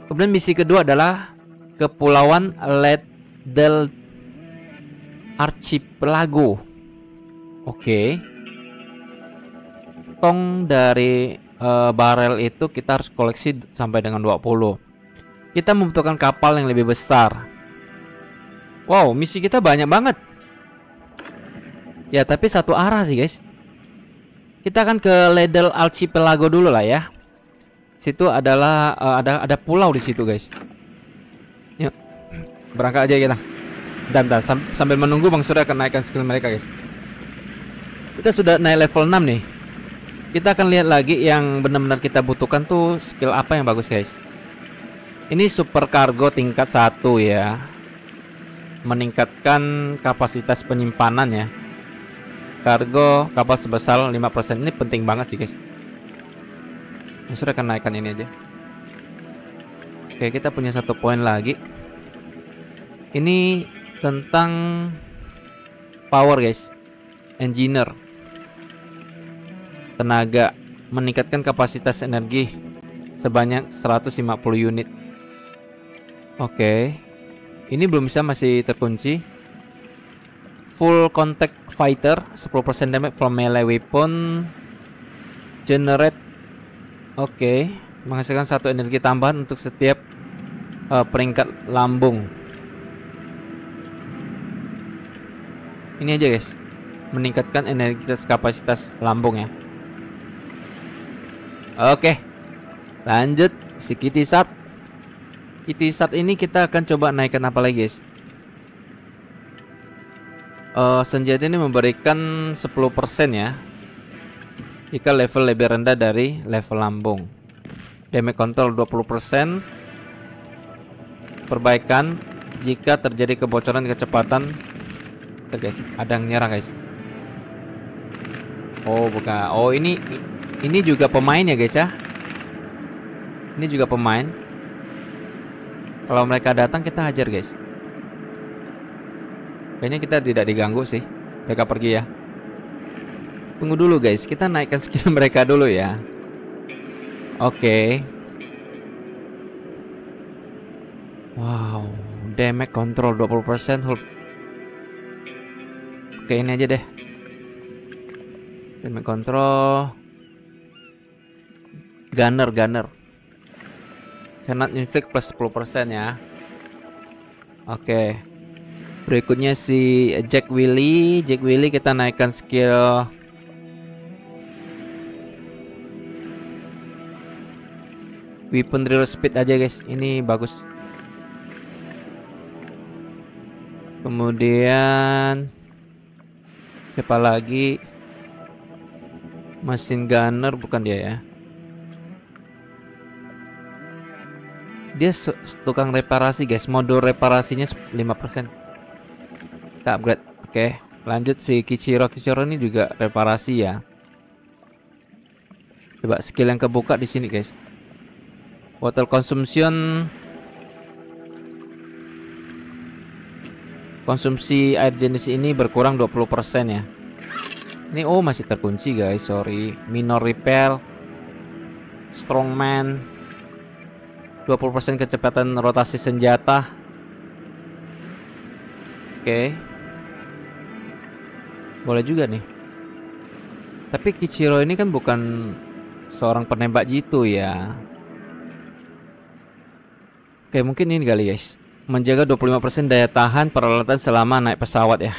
Kemudian misi kedua adalah Kepulauan Let del Archipelago. Oke. Tong dari barel itu kita harus koleksi sampai dengan 20. Kita membutuhkan kapal yang lebih besar. Wow, misi kita banyak banget. Ya, tapi satu arah sih guys. Kita akan ke Ledel Archipelago dulu lah ya. Situ adalah ada pulau di situ guys. Yuk, berangkat aja kita. Dan sambil menunggu Bang Surya akan naikkan skill mereka guys. Kita sudah naik level 6 nih. Kita akan lihat lagi yang benar-benar kita butuhkan tuh skill apa yang bagus guys. Ini super cargo tingkat 1 ya. Meningkatkan kapasitas penyimpanan ya. Kargo kapal sebesar 5%. Ini penting banget sih guys. Sudah akan naikkan ini aja. Oke, kita punya satu poin lagi. Ini tentang power guys. Engineer. Tenaga. Meningkatkan kapasitas energi sebanyak 150 unit. Oke. Ini belum bisa, masih terkunci. Full contact fighter, 10% damage from melee weapon. Generate. Oke. Menghasilkan 1 energi tambahan untuk setiap peringkat lambung. Ini aja guys. Meningkatkan energi kapasitas lambung ya. Oke. Lanjut si Kitty Shark. Kitty Shark ini kita akan coba naikkan apa lagi guys. Senjata ini memberikan 10% ya jika level lebih rendah dari level lambung. Damage control 20%. Perbaikan jika terjadi kebocoran kecepatan. Tuh guys, ada yang nyerang guys. Oh bukan. Oh ini juga pemain ya guys ya. Ini juga pemain. Kalau mereka datang kita hajar guys. Kayaknya kita tidak diganggu sih. Mereka pergi ya. Tunggu dulu guys, kita naikkan skill mereka dulu ya. Oke. Wow, damage control 20%. Oke, ini aja deh. Damage control. Gunner. Cannot inflict plus 10% ya. Oke. Berikutnya si Jack Willy kita naikkan skill weapon drill speed aja guys. Ini bagus. Kemudian Siapa lagi? Mesin gunner bukan dia ya. Dia tukang reparasi guys. Mode reparasinya 5%. Kita upgrade. Oke, lanjut si Kichiro. Kichiro ini juga reparasi ya. Coba skill yang kebuka di sini guys. Water consumption. Konsumsi air jenis ini berkurang 20% ya. Ini masih terkunci guys, sorry. Minor repair, strongman, 20% kecepatan rotasi senjata. Oke. Boleh juga nih. Tapi Kichiro ini kan bukan seorang penembak jitu ya. Oke, mungkin ini kali guys. Menjaga 25% daya tahan peralatan selama naik pesawat ya.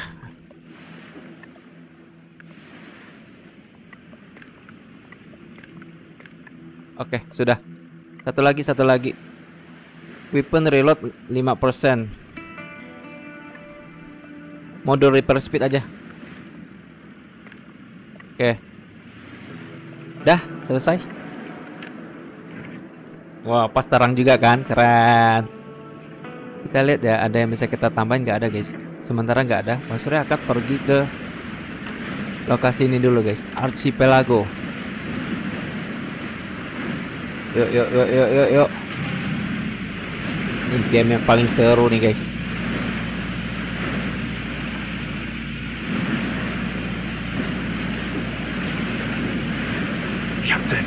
Oke, sudah. Satu lagi. Weapon reload 5%. Mode repair speed aja. Oke. Dah, selesai. Wah, pas terang juga kan? Keren. Kita lihat ya, ada yang bisa kita tambahin nggak ada guys. Sementara nggak ada. Mas Surya akan pergi ke lokasi ini dulu guys, Archipelago. Yuk. Ini game yang paling seru nih guys. Captain,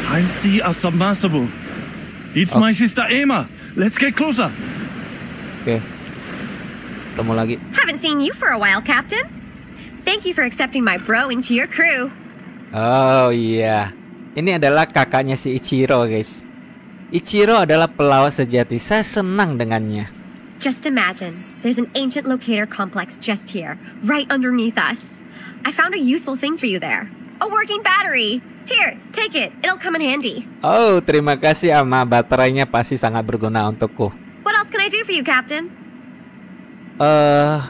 I see a submersible. It's my sister Emma. Let's get closer. Oke. Ketemu lagi. Haven't seen you for a while, Captain. Thank you for accepting my bro into your crew. Oh iya. Ini adalah kakaknya si Ichiro, guys. Ichiro adalah pelawak sejati. Saya senang dengannya. Just imagine, there's an ancient locator complex just here, right underneath us. I found a useful thing for you there. A working battery. Here, take it. It'll come in handy. Oh, terima kasih Ama. Baterainya pasti sangat berguna untukku. What else can I do for you, Captain?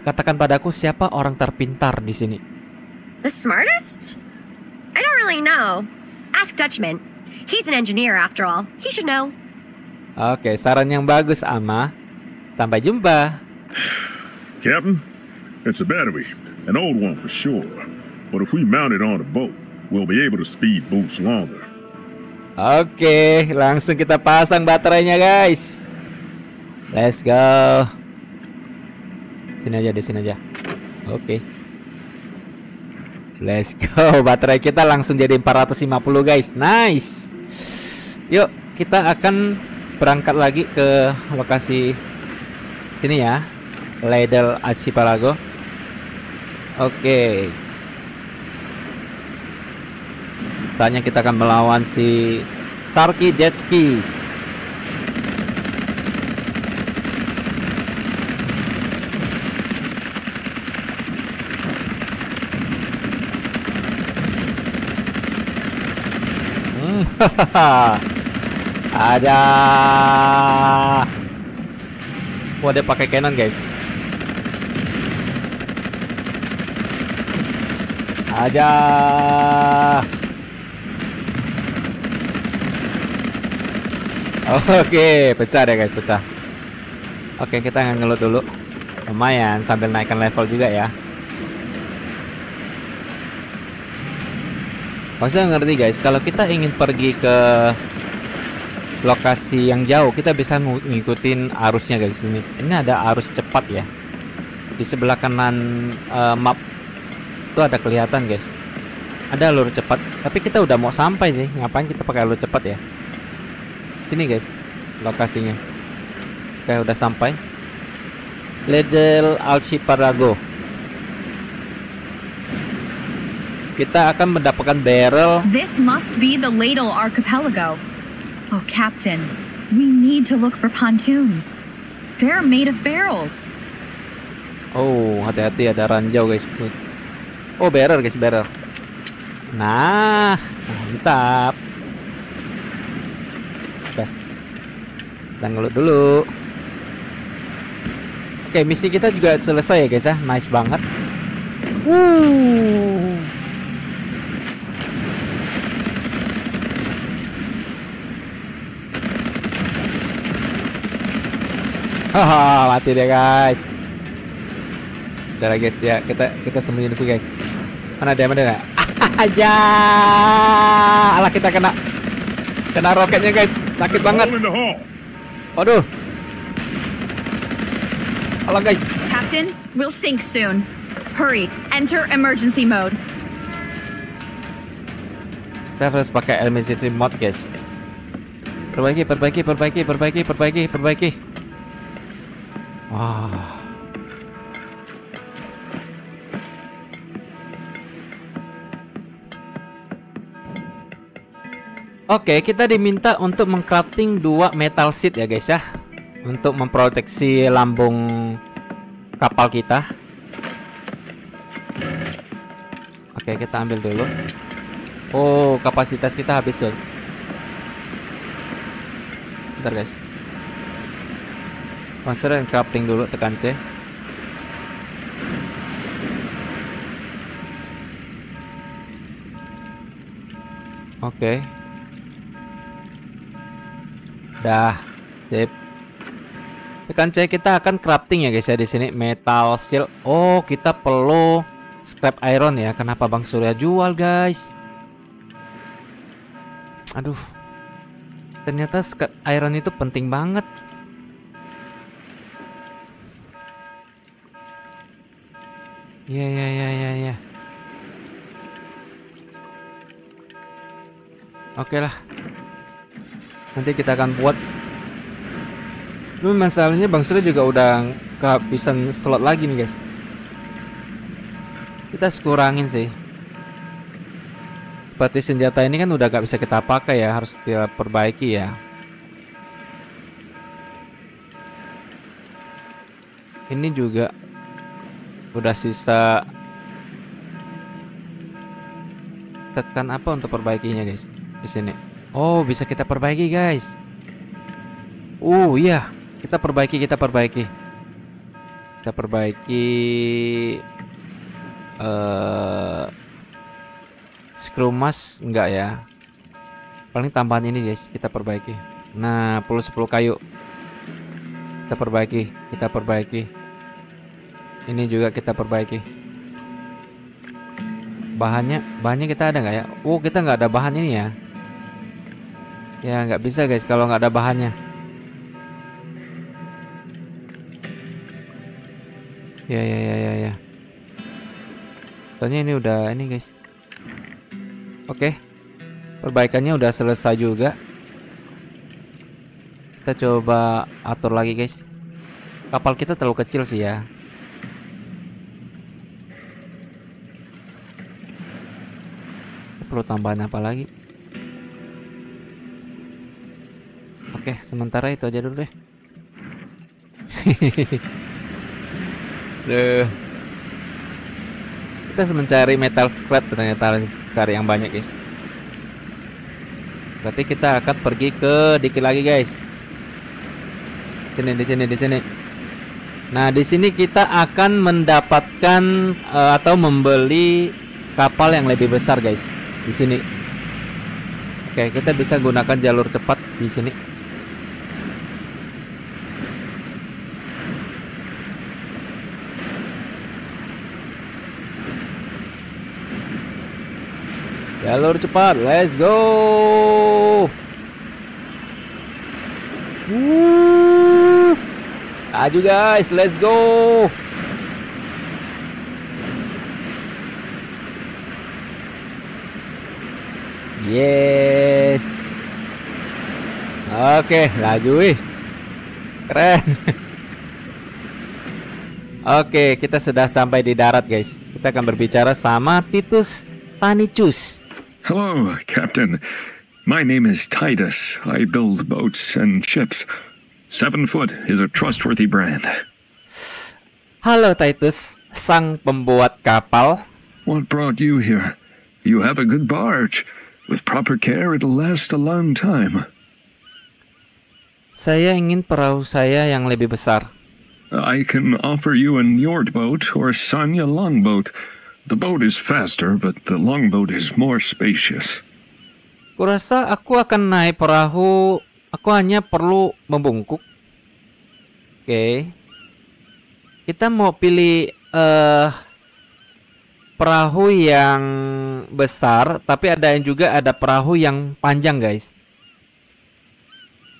Katakan padaku siapa orang terpintar di sini? The smartest? I don't really know. Ask Dutchman. He's an engineer after all. He should know. Oke, saran yang bagus, Ama. Sampai jumpa. Captain, it's a battery. An old one for sure. But if we mount it on a boat, we'll be able to speed boost longer. Oke, langsung kita pasang baterainya, guys. Let's go. Sini aja. Oke. Let's go. Baterai kita langsung jadi 450 guys. Nice. Yuk, kita akan berangkat lagi ke lokasi sini ya. Ladle Archipelago. Oke. Tanya kita akan melawan si Sharky Jet Ski. Ada. Wah, dia pakai cannon guys. Ada. Oke, pecah deh guys, pecah. Oke, kita ngelut dulu. Lumayan sambil naikkan level juga ya. Maksudnya ngerti guys, kalau kita ingin pergi ke lokasi yang jauh, kita bisa ngikutin arusnya guys. Ini ada arus cepat ya. Di sebelah kanan map itu ada kelihatan guys. Ada alur cepat, tapi kita udah mau sampai sih. Ngapain kita pakai alur cepat ya? Sini guys, lokasinya. Oke, udah sampai. Ladle Archipelago. Kita akan mendapatkan barrel. This must be the Ladle Archipelago. Oh, Captain, we need to look for pontoons. They're made of barrels. Oh, hati-hati ada ranjau guys. Oh, barrel guys, barrel. Nah, mantap. Kita ngelut dulu. Oke, misi kita juga selesai ya guys ya. Nice banget. Haha, mati deh guys. Udah guys ya, kita sembunyi dulu guys. Mana dia nggak? Aja, alah kita kena roketnya guys, sakit banget. Aduh. Alah guys. Captain, we'll sink soon. Hurry, enter emergency mode. Kita harus pakai emergency mode guys. Perbaiki. Wah. Oke, kita diminta untuk mengcrafting 2 metal sheet ya guys ya, untuk memproteksi lambung kapal kita. Oke, kita ambil dulu. Oh, kapasitas kita habis guys. Bentar guys. Master crafting dulu, tekan C. Oke. Dah, sip. Tekan C, kita akan crafting ya guys ya di sini metal shield. Oh, kita perlu scrap iron ya. Kenapa Bang Surya jual guys? Aduh. Ternyata scrap iron itu penting banget. Ya. Oke lah. Nanti kita akan buat. Tapi masalahnya Bang Surya juga udah kehabisan slot lagi nih guys. Kita kurangin sih. Seperti senjata ini kan udah gak bisa kita pakai ya, harus kita perbaiki ya. Ini juga udah sisa. Tekan apa untuk perbaikinya guys? Di sini. Oh, bisa kita perbaiki guys. Iya, kita perbaiki. Kita perbaiki screw mask enggak ya? Paling tambahan ini guys, kita perbaiki. Nah, perlu 10 kayu. Kita perbaiki. Ini juga kita perbaiki. Bahannya kita ada nggak ya? Oh, kita nggak ada bahan ini ya. Ya nggak bisa guys kalau nggak ada bahannya. Ya. Soalnya ini udah ini guys. Oke. Perbaikannya udah selesai juga. Kita coba atur lagi guys. Kapal kita terlalu kecil sih ya. Perlu tambahan apa lagi? Oke, sementara itu aja dulu deh. Kita mencari metal scrap, ternyata cari yang banyak guys. Berarti kita akan pergi ke dikit lagi guys. Di sini. Nah, di sini kita akan mendapatkan atau membeli kapal yang lebih besar guys. Di sini. Oke, kita bisa gunakan jalur cepat di sini. Jalur cepat, let's go. Aju guys, let's go. Yes. Oke, laju wih. Keren. Oke, kita sudah sampai di darat guys. Kita akan berbicara sama Titus Tanicus. Hello, Captain. My name is Titus. I build boats and ships. 7 Foot is a trustworthy brand. Halo Titus, sang pembuat kapal. What brought you here? You have a good barge. With proper care, it'll last a long time. Saya ingin perahu saya yang lebih besar. I can offer you an yard boat or Sanya longboat. The boat is faster, but the longboat is more spacious. Kurasa aku akan naik perahu. Aku hanya perlu membungkuk. Oke. Kita mau pilih perahu yang besar, tapi ada yang juga ada perahu yang panjang, guys.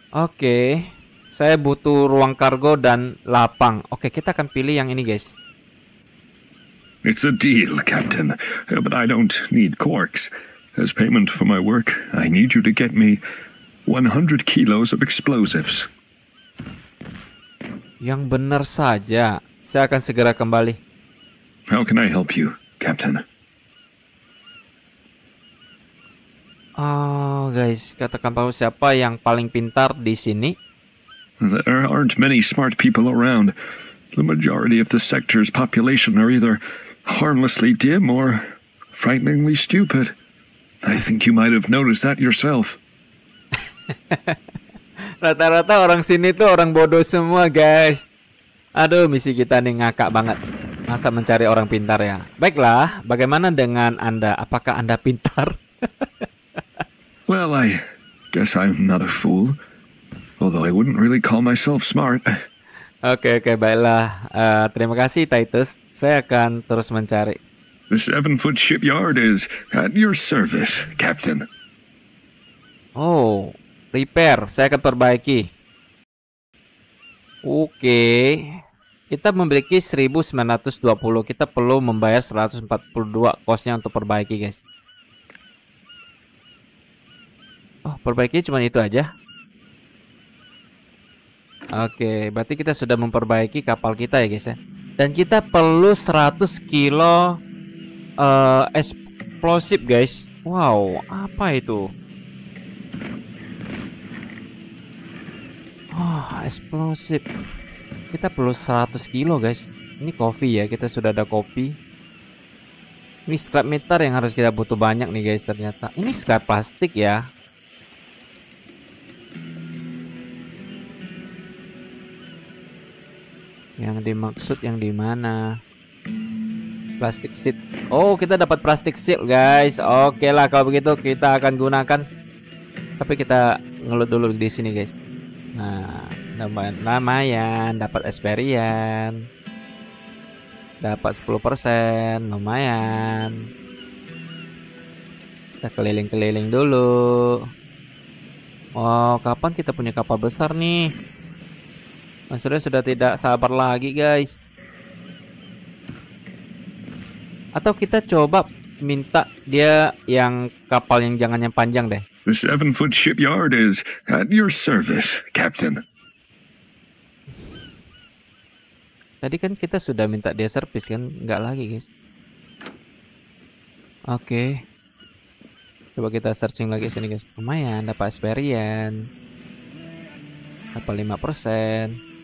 Oke. Saya butuh ruang kargo dan lapang. Oke, kita akan pilih yang ini, guys. It's a deal, Captain. But I don't need corks. As payment for my work, I need you to get me 100 kilos of explosives. Yang benar saja. Saya akan segera kembali. How can I help you, Captain? Oh, guys, katakan tahu siapa yang paling pintar di sini? There aren't many smart people around. The majority of the sector's population are either harmlessly dim or frighteningly stupid. I think you might have noticed that yourself. Rata-rata orang sini tuh orang bodoh semua, guys. Aduh, misi kita nih ngakak banget. Masa mencari orang pintar ya? Baiklah, bagaimana dengan Anda? Apakah Anda pintar? Well, I guess I'm not a fool. Although I wouldn't really call myself smart. Oke, baiklah. Terima kasih, Titus. Saya akan terus mencari. The 7-foot shipyard is at your service, Captain. Oh, repair. Saya akan perbaiki. Oke. Kita memiliki 1920. Kita perlu membayar 142 kosnya untuk perbaiki, guys. Oh, perbaiki cuma itu aja. Oke, berarti kita sudah memperbaiki kapal kita ya, guys ya. Dan kita perlu 100 kilo eksplosif, guys. Wow, apa itu? Oh, eksplosif. Kita perlu 100 kilo, guys. Ini kopi ya, kita sudah ada kopi. Ini scrap meter yang harus kita butuh banyak nih, guys, ternyata. Ini scrap plastik ya. Yang dimaksud yang di mana? Plastik sheet. Oh, kita dapat plastik sheet, guys. Oke lah, kalau begitu kita akan gunakan. Tapi kita ngelut dulu di sini, guys. Nah, lumayan dapat experience. Dapat 10%, lumayan. Kita keliling-keliling dulu. Oh, kapan kita punya kapal besar nih? Mas Surya sudah tidak sabar lagi, guys. Atau kita coba minta dia yang kapal yang jangan yang panjang deh. The 7-foot shipyard is at your service, Captain. Tadi kan kita sudah minta dia servis kan? Nggak lagi, guys. Oke. Coba kita searching lagi sini, guys. Lumayan dapat experience. Dapat 5%.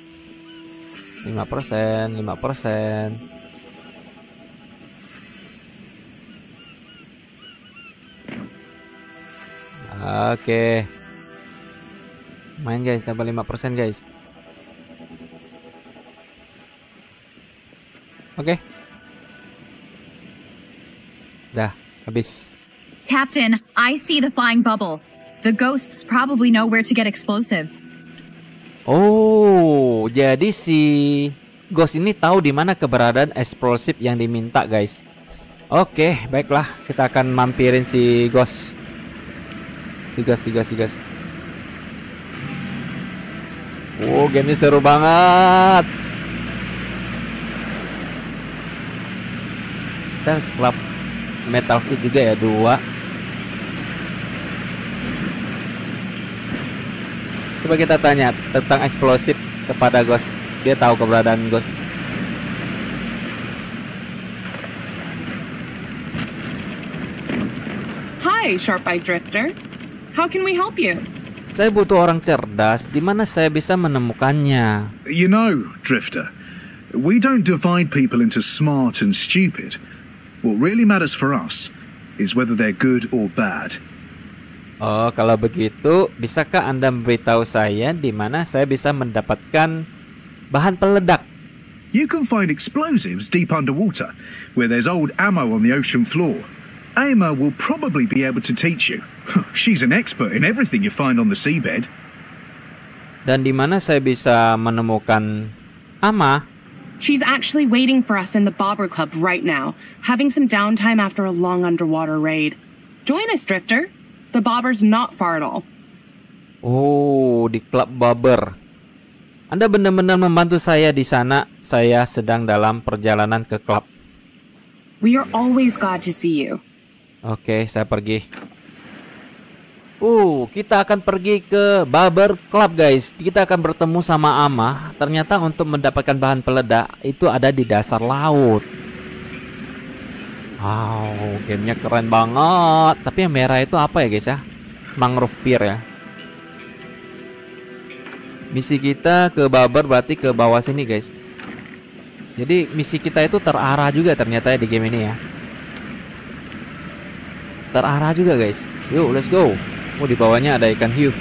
5%. Oke. Main, guys, dapat 5%, guys. Oke. Dah, habis. Captain, I see the flying bubble. The ghosts probably know where to get explosives. Oh, jadi si Ghost ini tahu di mana keberadaan eksplosif yang diminta, guys. Oke, baiklah, kita akan mampirin si Ghost. Si Ghost. Oh, game ini seru banget. Kita harus klub metal fit juga ya, 2. Coba kita tanya tentang eksplosif kepada Ghost. Dia tahu keberadaan Ghost. Hi, Sharp-Eyed Drifter. How can we help you? Saya butuh orang cerdas. Di mana saya bisa menemukannya? You know, Drifter, we don't divide people into smart and stupid. What really matters for us is whether they're good or bad. Oh, kalau begitu, bisakah Anda memberitahu saya di mana saya bisa mendapatkan bahan peledak? You can find explosives deep underwater, where there's old ammo on the ocean floor. Ama will probably be able to teach you. She's an expert in everything you find on the seabed. Dan di mana saya bisa menemukan Ama? She's actually waiting for us in the Bobber Club right now, having some downtime after a long underwater raid. Join us, Drifter. The Bobber's not far at all. Oh, di klub Bobber. Anda benar-benar membantu saya di sana. Saya sedang dalam perjalanan ke klub. We are always glad to see you. Oke, saya pergi. Kita akan pergi ke Bobber Club, guys. Kita akan bertemu sama Ama. Ternyata untuk mendapatkan bahan peledak itu ada di dasar laut. Wow, gamenya keren banget. Tapi yang merah itu apa ya, guys ya? Mangrove Pier ya. Misi kita ke Bobber berarti ke bawah sini, guys. Jadi misi kita itu terarah juga ternyata di game ini ya. Terarah juga, guys. Yuk, let's go. Di bawahnya ada ikan hiu.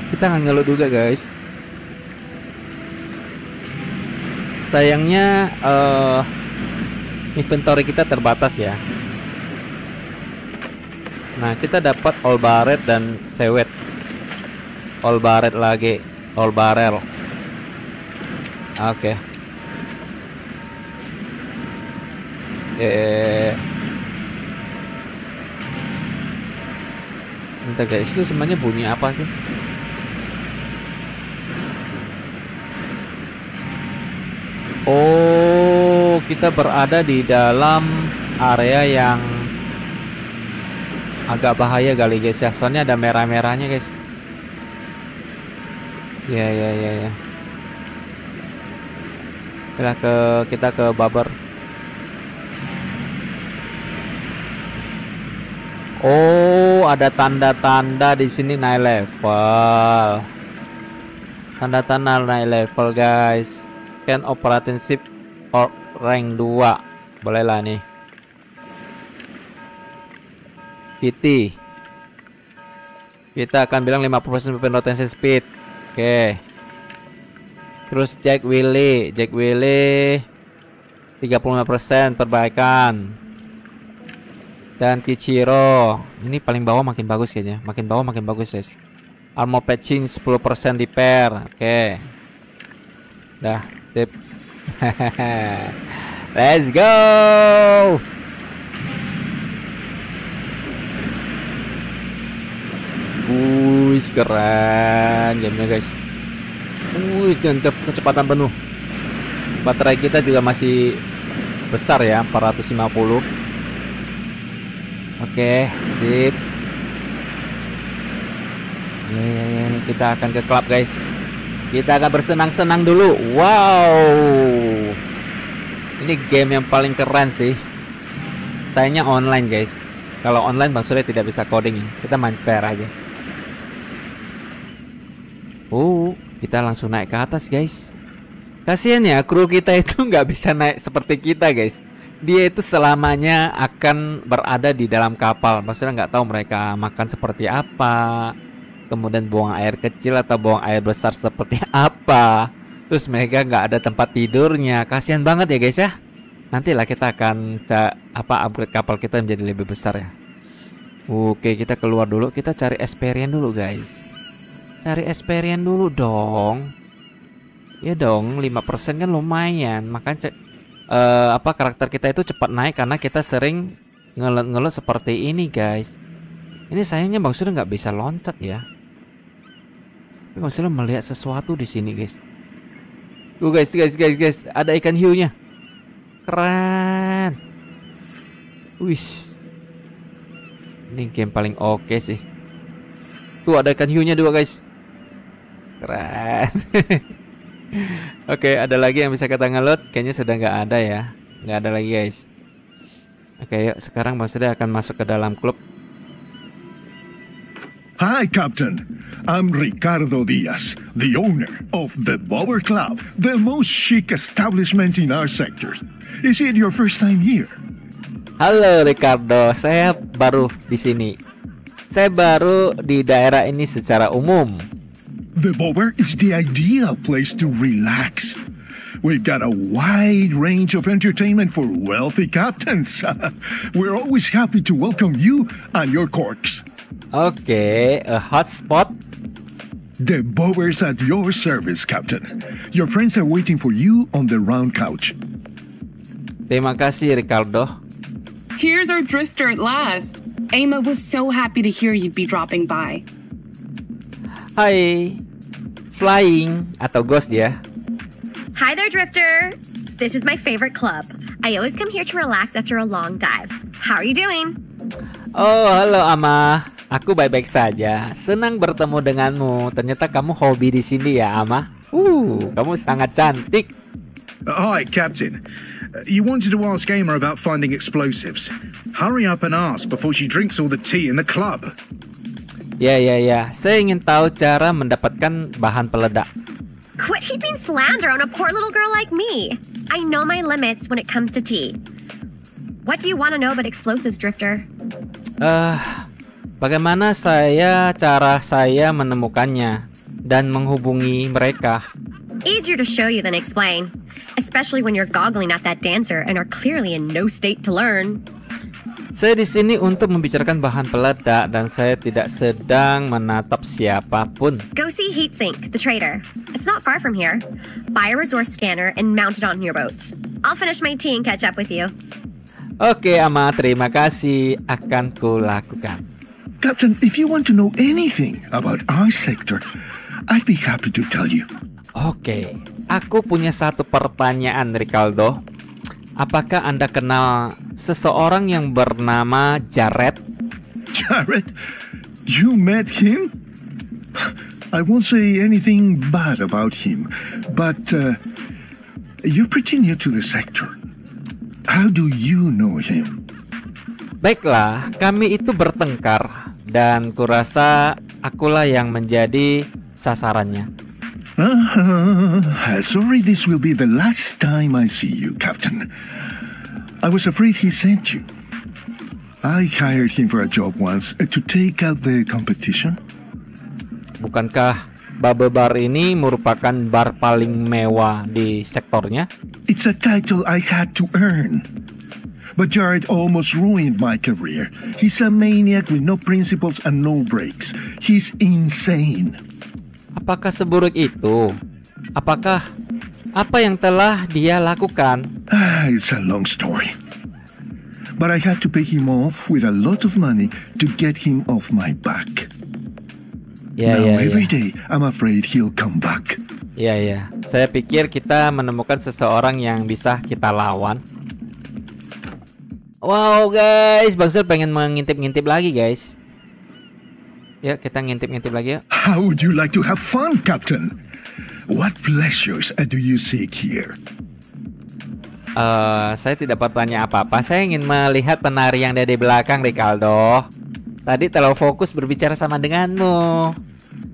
Kita nggak ngeluh juga, guys. Sayangnya inventory kita terbatas ya. Nah, kita dapat all barrel dan sewet. All barrel lagi, all barrel. Oke. Bentar, guys, itu sebenarnya bunyi apa sih? Oh, kita berada di dalam area yang agak bahaya kali, guys ya. Soalnya ada merah-merahnya, guys. Ya. Kita ke Bobber. Oh, ada tanda-tanda di sini naik level. Tanda-tanda naik level, guys. Can operating ship or rank 2. Boleh lah nih. PT. Kita akan bilang 50% weapon rotation speed. Oke. Terus Jack Willy 35% perbaikan. Dan Kichiro ini paling bawah makin bagus kayaknya. Makin bawah makin bagus, guys. Armor patching 10% repair. Oke. Dah, sip. Let's go. Keren gamenya, guys. Dan kecepatan penuh. Baterai kita juga masih besar ya, 450. Oke, sip. Ya, kita akan ke klub, guys. Kita akan bersenang-senang dulu. Wow, ini game yang paling keren sih. Sayangnya online, guys. Kalau online Bang Surya tidak bisa coding. Kita main fair aja. Kita langsung naik ke atas, guys. Kasian ya, kru kita itu nggak bisa naik seperti kita, guys. Dia itu selamanya akan berada di dalam kapal. Maksudnya nggak tahu mereka makan seperti apa, kemudian buang air kecil atau buang air besar seperti apa. Terus mereka nggak ada tempat tidurnya. Kasihan banget ya, guys ya. Nantilah kita akan upgrade kapal kita menjadi lebih besar ya. Oke, kita keluar dulu. Kita cari experience dulu, guys. Cari experience dulu dong. Ya dong, 5% kan lumayan. Makanya karakter kita itu cepat naik karena kita sering ngelut seperti ini, guys. Ini sayangnya Bang Surya nggak bisa loncat ya. Tapi Bang Surya melihat sesuatu di sini, guys. Guys, ada ikan hiunya. Keren. Wih. Ini game paling oke sih. Tuh ada ikan hiunya dua, guys. Keren. Oke, ada lagi yang bisa kita ngelut? Kayaknya sudah nggak ada ya. Nggak ada lagi, guys. Oke, yuk sekarang Bang Surya akan masuk ke dalam klub. Hi, Captain. I'm Ricardo Diaz, the owner of the Bobber Club, the most chic establishment in our sector. Is it your first time here? Halo Ricardo, saya baru di sini. Saya baru di daerah ini secara umum. The Bower is the ideal place to relax. We've got a wide range of entertainment for wealthy captains. We're always happy to welcome you and your corks. Okay, a hotspot. The Bower's at your service, Captain. Your friends are waiting for you on the round couch. Terima kasih, Ricardo. Here's our drifter at last. Emma was so happy to hear you'd be dropping by. Hai, flying atau ghost ya? Hi there, Drifter. This is my favorite club. I always come here to relax after a long dive. How are you doing? Oh, halo Ama. Aku baik-baik saja. Senang bertemu denganmu. Ternyata kamu hobi di sini ya, Ama. Kamu sangat cantik. Hi, Captain. You wanted to ask Emma about finding explosives. Hurry up and ask before she drinks all the tea in the club. Ya. Saya ingin tahu cara mendapatkan bahan peledak. Quit heaping slander on a poor little girl like me. I know my limits when it comes to tea. What do you want to know about explosives, Drifter? Bagaimana cara saya menemukannya dan menghubungi mereka? Easier to show you than explain, especially when you're goggling at that dancer and are clearly in no state to learn. Saya di sini untuk membicarakan bahan peledak dan saya tidak sedang menatap siapapun. Go see Heatsink, the trader. It's not far from here. Buy a resource scanner and mount it on your boat. I'll finish my tea and catch up with you. Oke, Ama, terima kasih. Akan kulakukan. Captain, if you want to know anything about our sector, I'd be happy to tell you. Oke, aku punya satu pertanyaan, Ricardo. Apakah Anda kenal seseorang yang bernama Jared? Jared? You met him? I won't say anything bad about him, but you're pretty new to the sector. How do you know him? Baiklah, kami itu bertengkar dan kurasa akulah yang menjadi sasarannya. Sorry this will be the last time I see you, Captain. I was afraid he sent you. I hired him for a job once to take out the competition. Bukankah Bubble Bar ini merupakan bar paling mewah di sektornya? It's a title I had to earn. But Jared almost ruined my career. He's a maniac with no principles and no breaks. He's insane. Apakah seburuk itu? Apa yang telah dia lakukan? It's a long story. But I had to pay him off with a lot of money to get him off my back. Now every day I'm afraid he'll come back. Ya. Saya pikir kita menemukan seseorang yang bisa kita lawan. Wow guys, Bang Sur pengen mengintip-ngintip lagi guys. Ya, kita ngintip-ngintip lagi ya. How would you like to have fun, Captain? What pleasures do you seek here? Saya tidak bertanya apa-apa. Saya ingin melihat penari yang ada di belakang, Ricardo. Tadi terlalu fokus berbicara sama denganmu.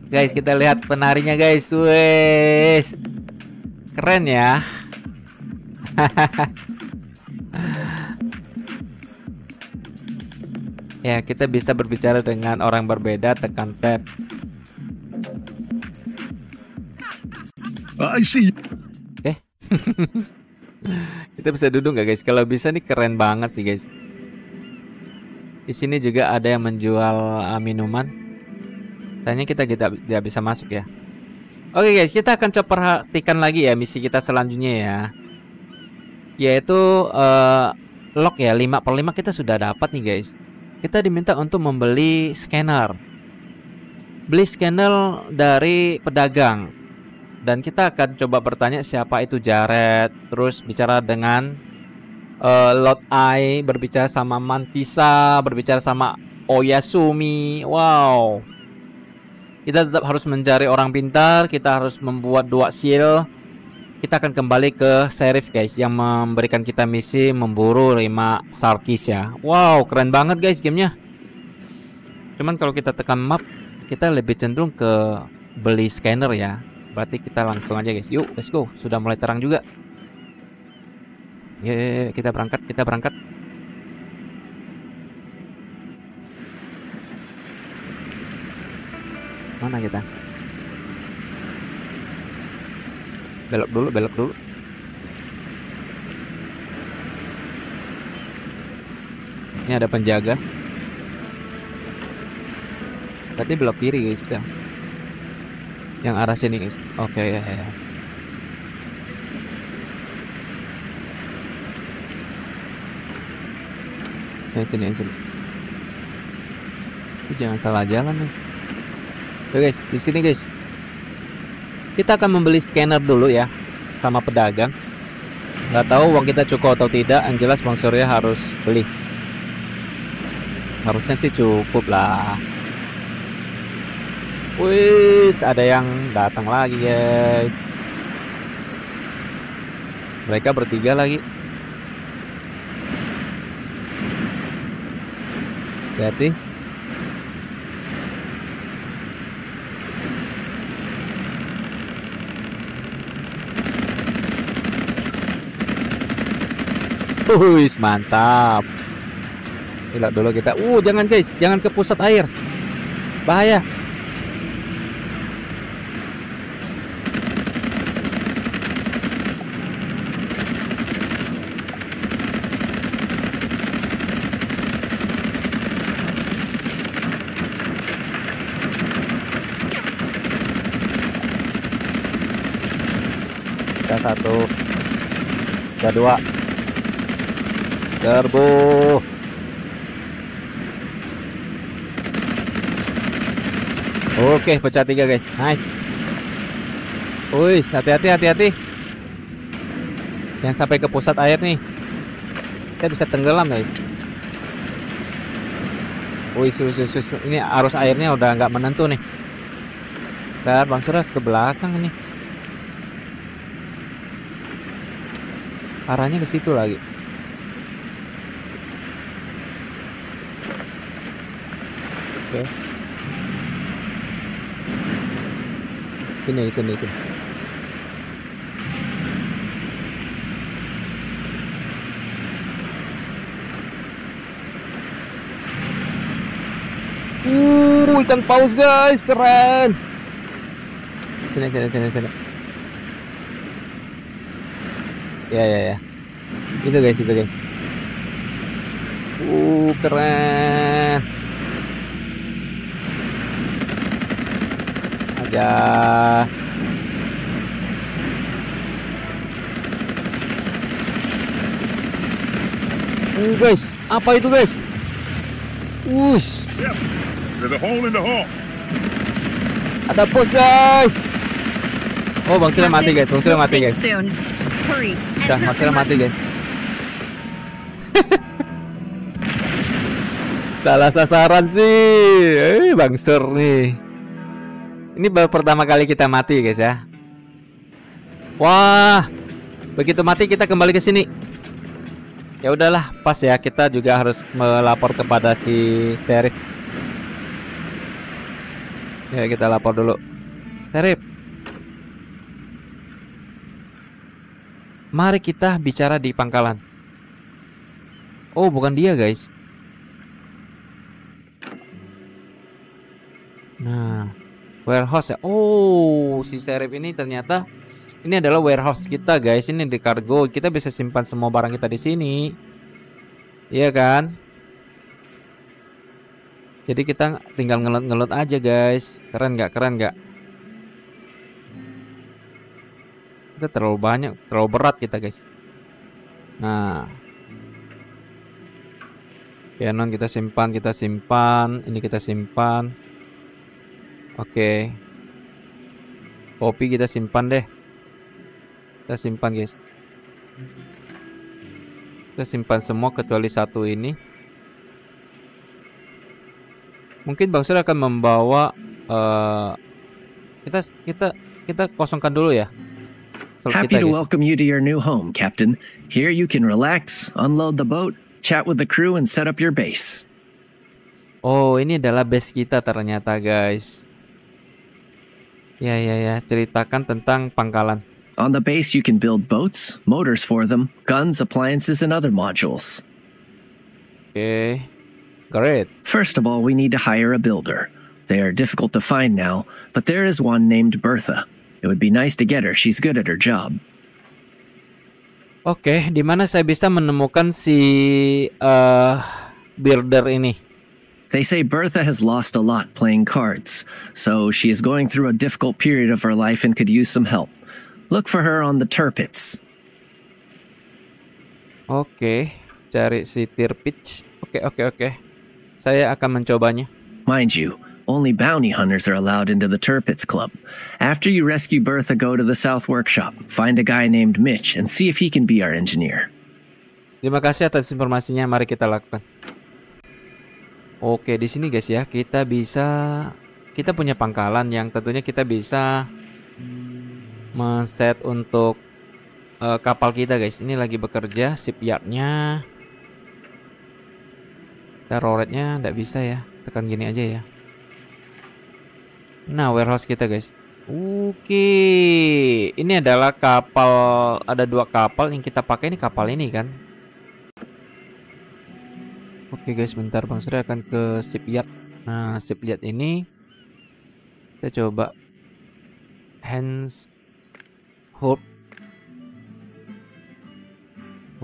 Guys, kita lihat penarinya, guys. Wes. Keren ya. Ya, kita bisa berbicara dengan orang berbeda, tekan tab. I see. Oke. Kita bisa duduk nggak guys? Kalau bisa nih keren banget sih guys. Di sini juga ada yang menjual minuman. Sayangnya kita tidak bisa masuk ya. Oke guys, kita akan coba perhatikan lagi ya misi kita selanjutnya ya. Yaitu lock ya, 5/5 kita sudah dapat nih guys. Kita diminta untuk membeli scanner. Beli scanner dari pedagang. Dan kita akan coba bertanya siapa itu Jared. Terus bicara dengan Lord Ai, berbicara sama Mantisa, berbicara sama Oyasumi. Wow. Kita tetap harus mencari orang pintar. Kita harus membuat 2 seal. Kita akan kembali ke Sheriff guys, yang memberikan kita misi memburu 5 Sarkis ya. Wow, keren banget guys gamenya. Cuman kalau kita tekan map, kita lebih cenderung ke beli scanner ya. Berarti kita langsung aja guys. Yuk, let's go. Sudah mulai terang juga. Yuk, kita berangkat. Mana kita? Belok dulu, belok dulu. Ini ada penjaga. Berarti belok kiri guys ya. Yang arah sini guys. Oke ya. Yang sini. Jangan salah jalan nih. Oke guys, di sini guys. Kita akan membeli scanner dulu ya sama pedagang. Nggak tahu uang kita cukup atau tidak. Yang jelas Bang Surya harus beli. Harusnya sih cukup lah. Wih, ada yang datang lagi guys. Mereka bertiga lagi. Hati-hati. Wih, mantap. Lihat dulu kita. Jangan guys, jangan ke pusat air. Bahaya. Kita satu. Kita dua. Serbu. Oke, pecah 3 guys. Nice. Wih, hati-hati. Jangan sampai ke pusat air nih. Kita bisa tenggelam guys. Wih, ini arus airnya udah nggak menentu nih. Bentar, Bang Surya ke belakang nih. Arahnya ke situ lagi. Oke. Sini. Ikan paus guys, keren. Sini. Ya. Itu guys. Keren. Aja. Guys, apa itu guys? Wush. There's a hole in the hull. Ada bos guys. Oh, Bang Surya mati guys. Udah, Bang Surya mati guys. Salah sasaran sih. Bang Sur nih. Ini baru pertama kali kita mati guys ya. Wah. Begitu mati kita kembali ke sini. Ya udahlah, pas ya, kita juga harus melapor kepada si Sheriff. Ya, kita lapor dulu. Sheriff, mari kita bicara di pangkalan. Oh, bukan dia guys. Nah, warehouse ya. Oh, si Sheriff ini ternyata ini adalah warehouse kita guys. Ini di kargo. Kita bisa simpan semua barang kita di sini. Iya kan? Jadi kita tinggal ngelut-ngelut aja guys. Keren nggak? Kita terlalu banyak, terlalu berat kita guys. Nah, Canon kita simpan. Ini kita simpan. Oke. Kopi kita simpan deh. Kita simpan guys. Kita simpan semua kecuali satu ini. Mungkin Bang Surya akan membawa kita kosongkan dulu ya. Happy to welcome you to your new home, Captain. Here you can relax, unload the boat, chat with the crew, and set up your base. Oh, ini adalah base kita ternyata guys. Ya. Ceritakan tentang pangkalan. On the base you can build boats, motors for them, guns, appliances, and other modules. Okay. Great. First of all, we need to hire a builder. They are difficult to find now, but there is one named Bertha. It would be nice to get her. She's good at her job. Oke, di mana saya bisa menemukan si builder ini? They say Bertha has lost a lot playing cards, so she is going through a difficult period of her life and could use some help. Look for her on the Tirpitz. Oke, cari si Tirpitz. Oke. Saya akan mencobanya. Mind you, only bounty hunters are allowed into the Tirpitz Club. After you rescue Bertha, go to the South Workshop, find a guy named Mitch, and see if he can be our engineer. Terima kasih atas informasinya. Mari kita lakukan. Oke, di sini guys ya, kita punya pangkalan yang tentunya kita bisa men-set untuk kapal kita guys. Ini lagi bekerja, shipyardnya. Roretnya nggak bisa ya, tekan gini aja ya. Nah, warehouse kita guys. Oke, ini adalah kapal, ada 2 kapal yang kita pakai. Ini kapal ini kan. Oke guys, bentar Bang Sri akan ke shipyard. Nah, shipyard ini kita coba hands hold.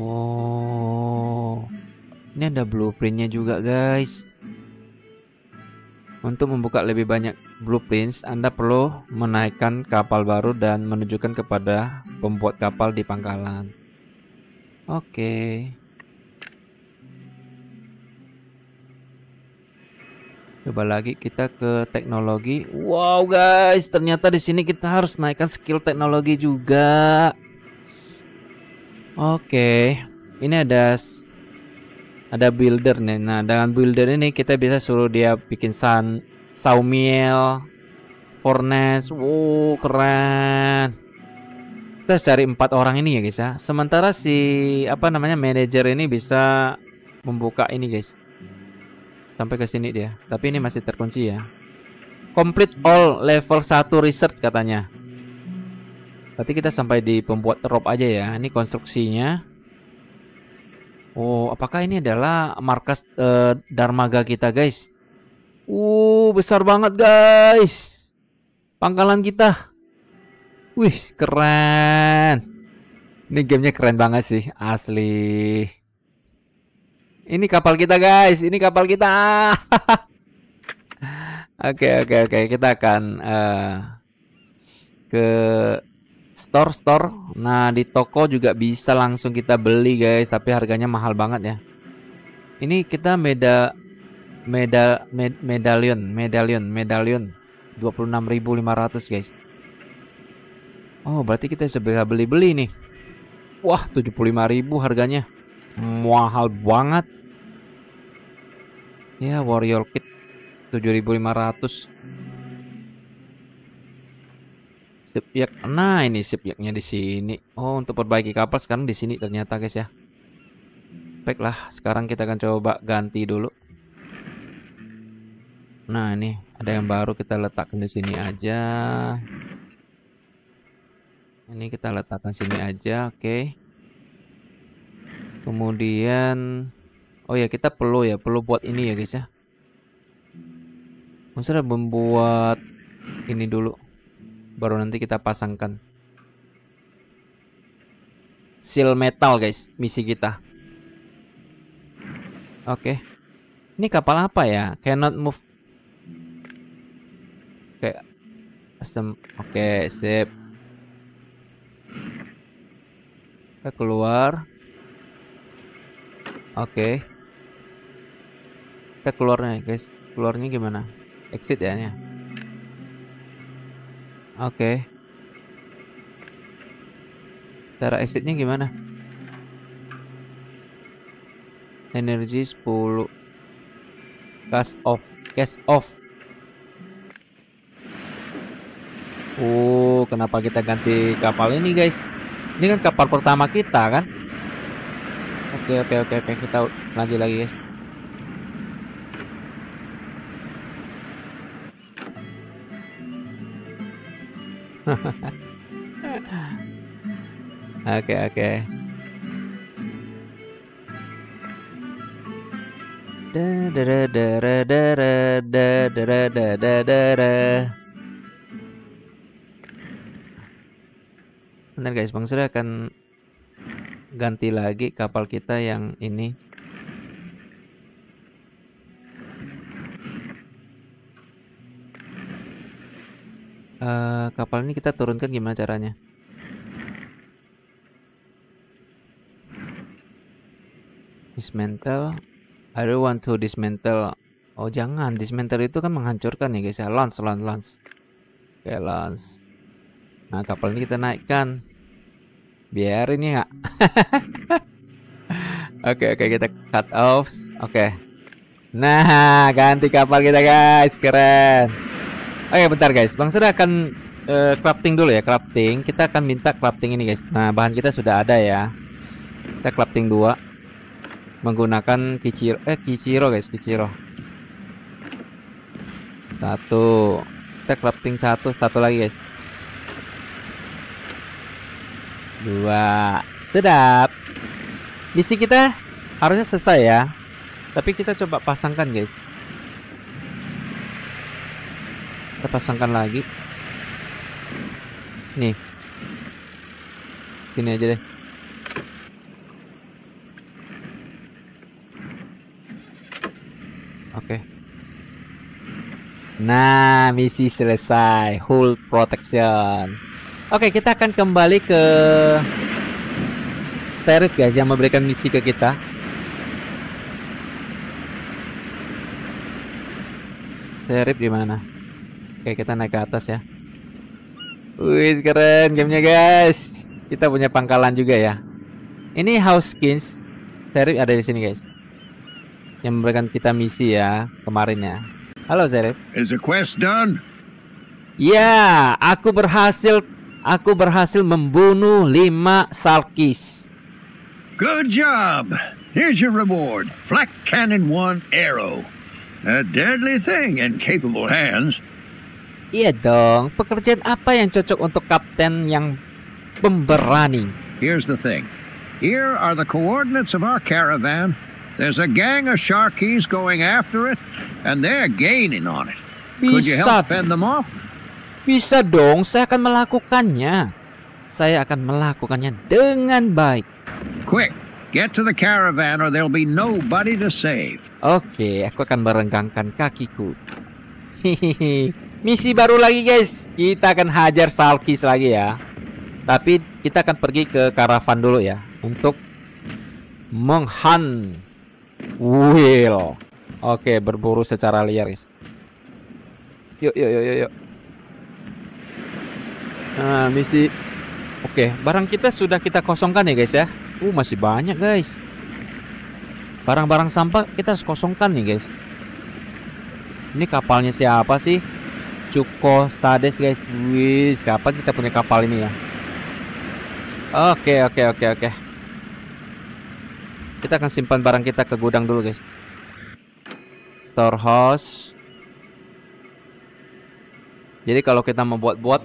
Oh, ini ada blueprintnya juga guys. Untuk membuka lebih banyak blueprints, Anda perlu menaikkan kapal baru dan menunjukkan kepada pembuat kapal di pangkalan. Oke. Coba lagi kita ke teknologi. Wow guys, ternyata di sini kita harus naikkan skill teknologi juga. Oke. Ini ada builder nih. Nah, dengan builder ini kita bisa suruh dia bikin sawmill, furnace. Wow, keren. Kita cari 4 orang ini ya guys ya. Sementara si manajer ini bisa membuka ini guys. Sampai ke sini dia. Tapi ini masih terkunci ya. Complete all level 1 research katanya. Berarti kita sampai di pembuat rope aja ya. Ini konstruksinya. Oh, apakah ini adalah markas Darmaga kita guys? Besar banget guys. Pangkalan kita. Wih, keren. Ini gamenya keren banget sih, asli. Ini kapal kita guys, ini kapal kita. Oke. Kita akan ke store. Nah, di toko juga bisa langsung kita beli guys, tapi harganya mahal banget ya. Ini kita medallion 26.500 guys. Oh, berarti kita bisa beli nih. Wah, 75.000 harganya. Mahal banget. Ya, warrior kit 7.500. Shipyard. Nah, ini shipyardnya di sini. Oh, untuk perbaiki kapal sekarang di sini ternyata guys ya. Baiklah, sekarang kita akan coba ganti dulu. Nah, ini ada yang baru, kita letakkan di sini aja. Ini kita letakkan sini aja, oke. Kemudian oh ya, kita perlu buat ini ya guys ya. Sudah membuat ini dulu, baru nanti kita pasangkan seal metal guys, misi kita. Oke. Ini kapal apa ya? Cannot move. Oke, sip. Kita keluar. Oke. Kita keluarnya guys. Keluarnya gimana? Exit ya nya. Oke. Cara exitnya gimana? Energi 10. Cash off. Oh, kenapa kita ganti kapal ini guys? Ini kan kapal pertama kita kan? Oke. Kita lagi guys. Oke. Bentar guys, Bang Surya akan ganti lagi kapal kita yang ini. Kapal ini kita turunkan gimana caranya? Dismantle. I don't want to dismantle. Oh jangan, dismantle itu kan menghancurkan ya guys ya. Launch. Oke, launch. Nah kapal ini kita naikkan. Biar ini nggak. Oke, kita cut off. Oke. Nah ganti kapal kita guys, keren. Oke bentar guys, Bang Surya akan crafting dulu ya, crafting. Kita akan minta crafting ini guys. Nah bahan kita sudah ada ya. Kita crafting 2 menggunakan Kichiro guys, Kichiro. 1. Kita crafting 1 lagi guys. 2. Sedap. Misi kita harusnya selesai ya. Tapi kita coba pasangkan guys. Kita pasangkan lagi. Nih. Sini aja deh. Oke. Nah, misi selesai. Hull protection. Oke, kita akan kembali ke Sheriff guys yang memberikan misi ke kita. Sheriff di mana? Oke, kita naik ke atas ya. Wih, keren gamenya guys. Kita punya pangkalan juga ya. Ini house skins. Sheriff ada di sini guys. Yang memberikan kita misi ya kemarin ya. Halo Sheriff. Is the quest done? Ya, aku berhasil membunuh 5 Salkis. Good job. Here's your reward. Flak Cannon 1 arrow. A deadly thing in capable hands. Iya dong, pekerjaan apa yang cocok untuk kapten yang pemberani? Here's the thing. Here are the coordinates of our caravan. There's a gang of Sharkies going after it, and they're gaining on it. Could you help fend them off? Bisa dong, saya akan melakukannya. Saya akan melakukannya dengan baik. Quick, get to the caravan or there'll be nobody to save. Oke, aku akan merenggangkan kakiku. Hihihi. Misi baru lagi guys. Kita akan hajar Salkis lagi ya. Tapi kita akan pergi ke karavan dulu ya, untuk menghunt whale. Oke, berburu secara liar guys. Yuk. Nah, misi. Oke, barang kita sudah kita kosongkan ya guys ya. Masih banyak guys. Barang-barang sampah kita harus kosongkan nih guys. Ini kapalnya siapa sih? Cuko Sades guys. Wih, kapan kita punya kapal ini ya? Oke. Kita akan simpan barang kita ke gudang dulu guys. Storehouse. Jadi kalau kita mau buat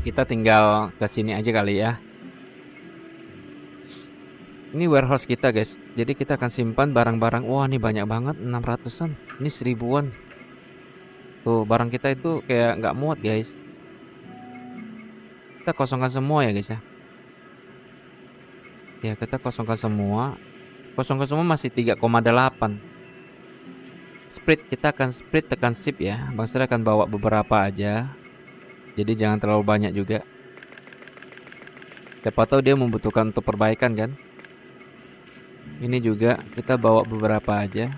kita tinggal ke sini aja kali ya. Ini warehouse kita guys. Jadi kita akan simpan barang-barang. Wah, ini banyak banget, 600-an. Ini 1000-an. Tuh, barang kita itu kayak nggak muat guys. Kita kosongkan semua ya guys ya. Ya, kita kosongkan semua. Kosongkan semua masih 3,8. Split, kita akan split, tekan shift ya. Bang Surya akan bawa beberapa aja. Jadi jangan terlalu banyak juga. Siapa tahu dia membutuhkan untuk perbaikan kan. Ini juga kita bawa beberapa aja.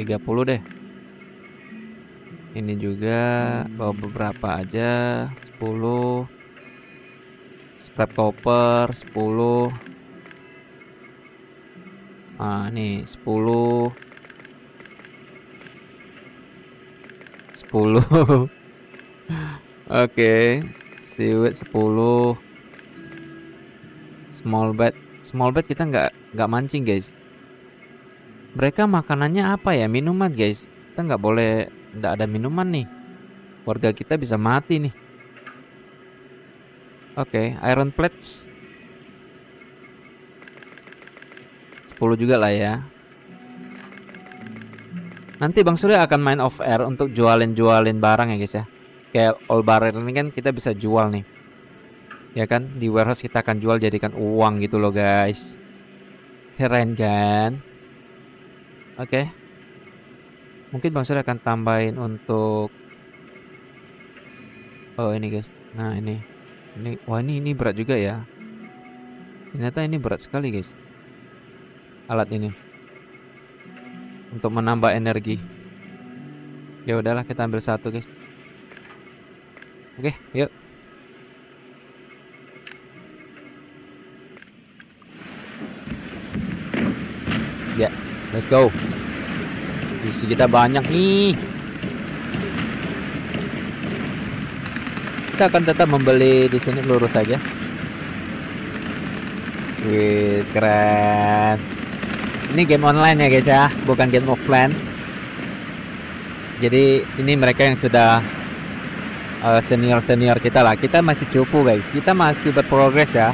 30 deh. Ini juga bawa beberapa aja. 10. Scrap copper 10. Ah, nih 10. 10. Oke. Seaweed 10. Small bed kita nggak mancing guys. Mereka makanannya apa ya? Minuman guys. Kita nggak boleh, nggak ada minuman nih. Warga kita bisa mati nih. Oke, iron plates 10 juga lah ya. Nanti Bang Surya akan main off air untuk jualin barang ya guys ya. Kayak all barrel ini kan kita bisa jual nih, ya kan? Di warehouse kita akan jual jadikan uang gitu loh guys. Keren kan? Oke. Mungkin Bang Sur akan tambahin untuk ini guys. Nah ini wah ini berat juga ya. Ternyata ini berat sekali guys, alat ini untuk menambah energi. Ya udahlah, kita ambil satu guys. Oke, yuk. Ya, let's go. Isi kita banyak nih. Kita akan tetap membeli di sini, lurus saja. Wih, keren. Ini game online ya guys ya, bukan game offline. Jadi ini mereka yang sudah senior kita lah. Kita masih cupu guys, kita masih berprogres ya.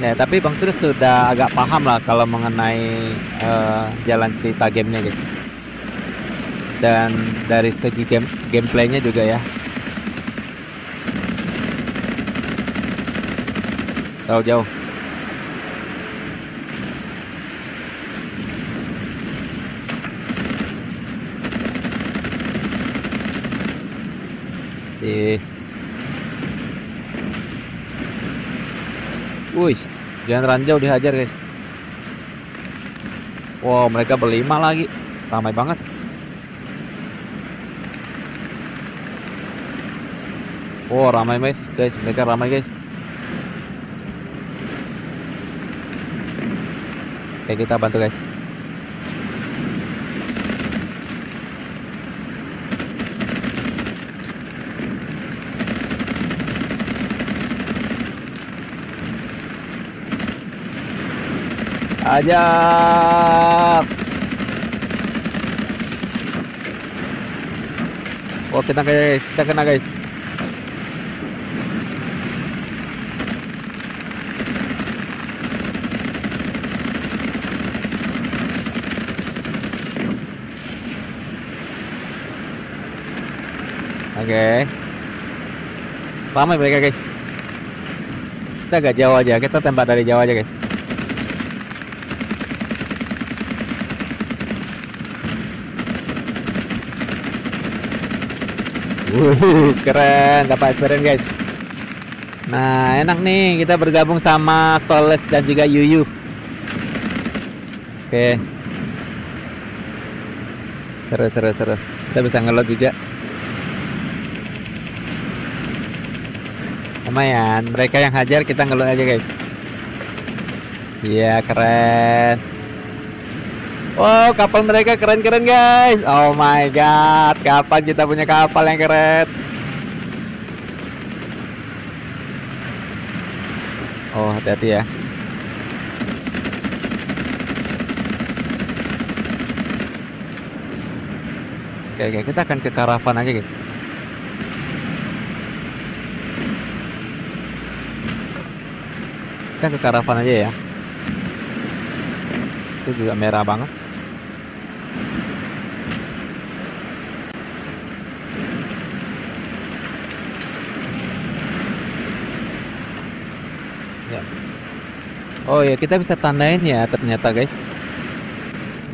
Nah, tapi Bang Sur sudah agak paham lah kalau mengenai jalan cerita gamenya guys. Dan dari segi gameplaynya juga ya. Terlalu jauh. Wih, jangan ranjau dihajar guys. Wow, mereka berlima lagi, ramai banget. Wow, ramai guys, mereka ramai guys. Oke, kita bantu guys. Ajak. Oh, kita kena guys. Oke. Ramai mereka guys. Kita agak jauh aja, kita tembak dari jauh aja guys. Keren, dapat experience guys. Nah, enak nih kita bergabung sama Stoles dan juga Yuyu. Oke. Seru. Kita bisa ngelot juga. Lumayan, mereka yang hajar, kita ngelot aja guys. Iya, keren. Wow, kapal mereka keren-keren guys. Oh my god, kapan kita punya kapal yang keren? Oh, hati-hati ya. Oke, kita akan ke karavan aja guys. Kita ke karavan aja ya. Itu juga merah banget. Ya. Oh ya, kita bisa tandain ya ternyata guys.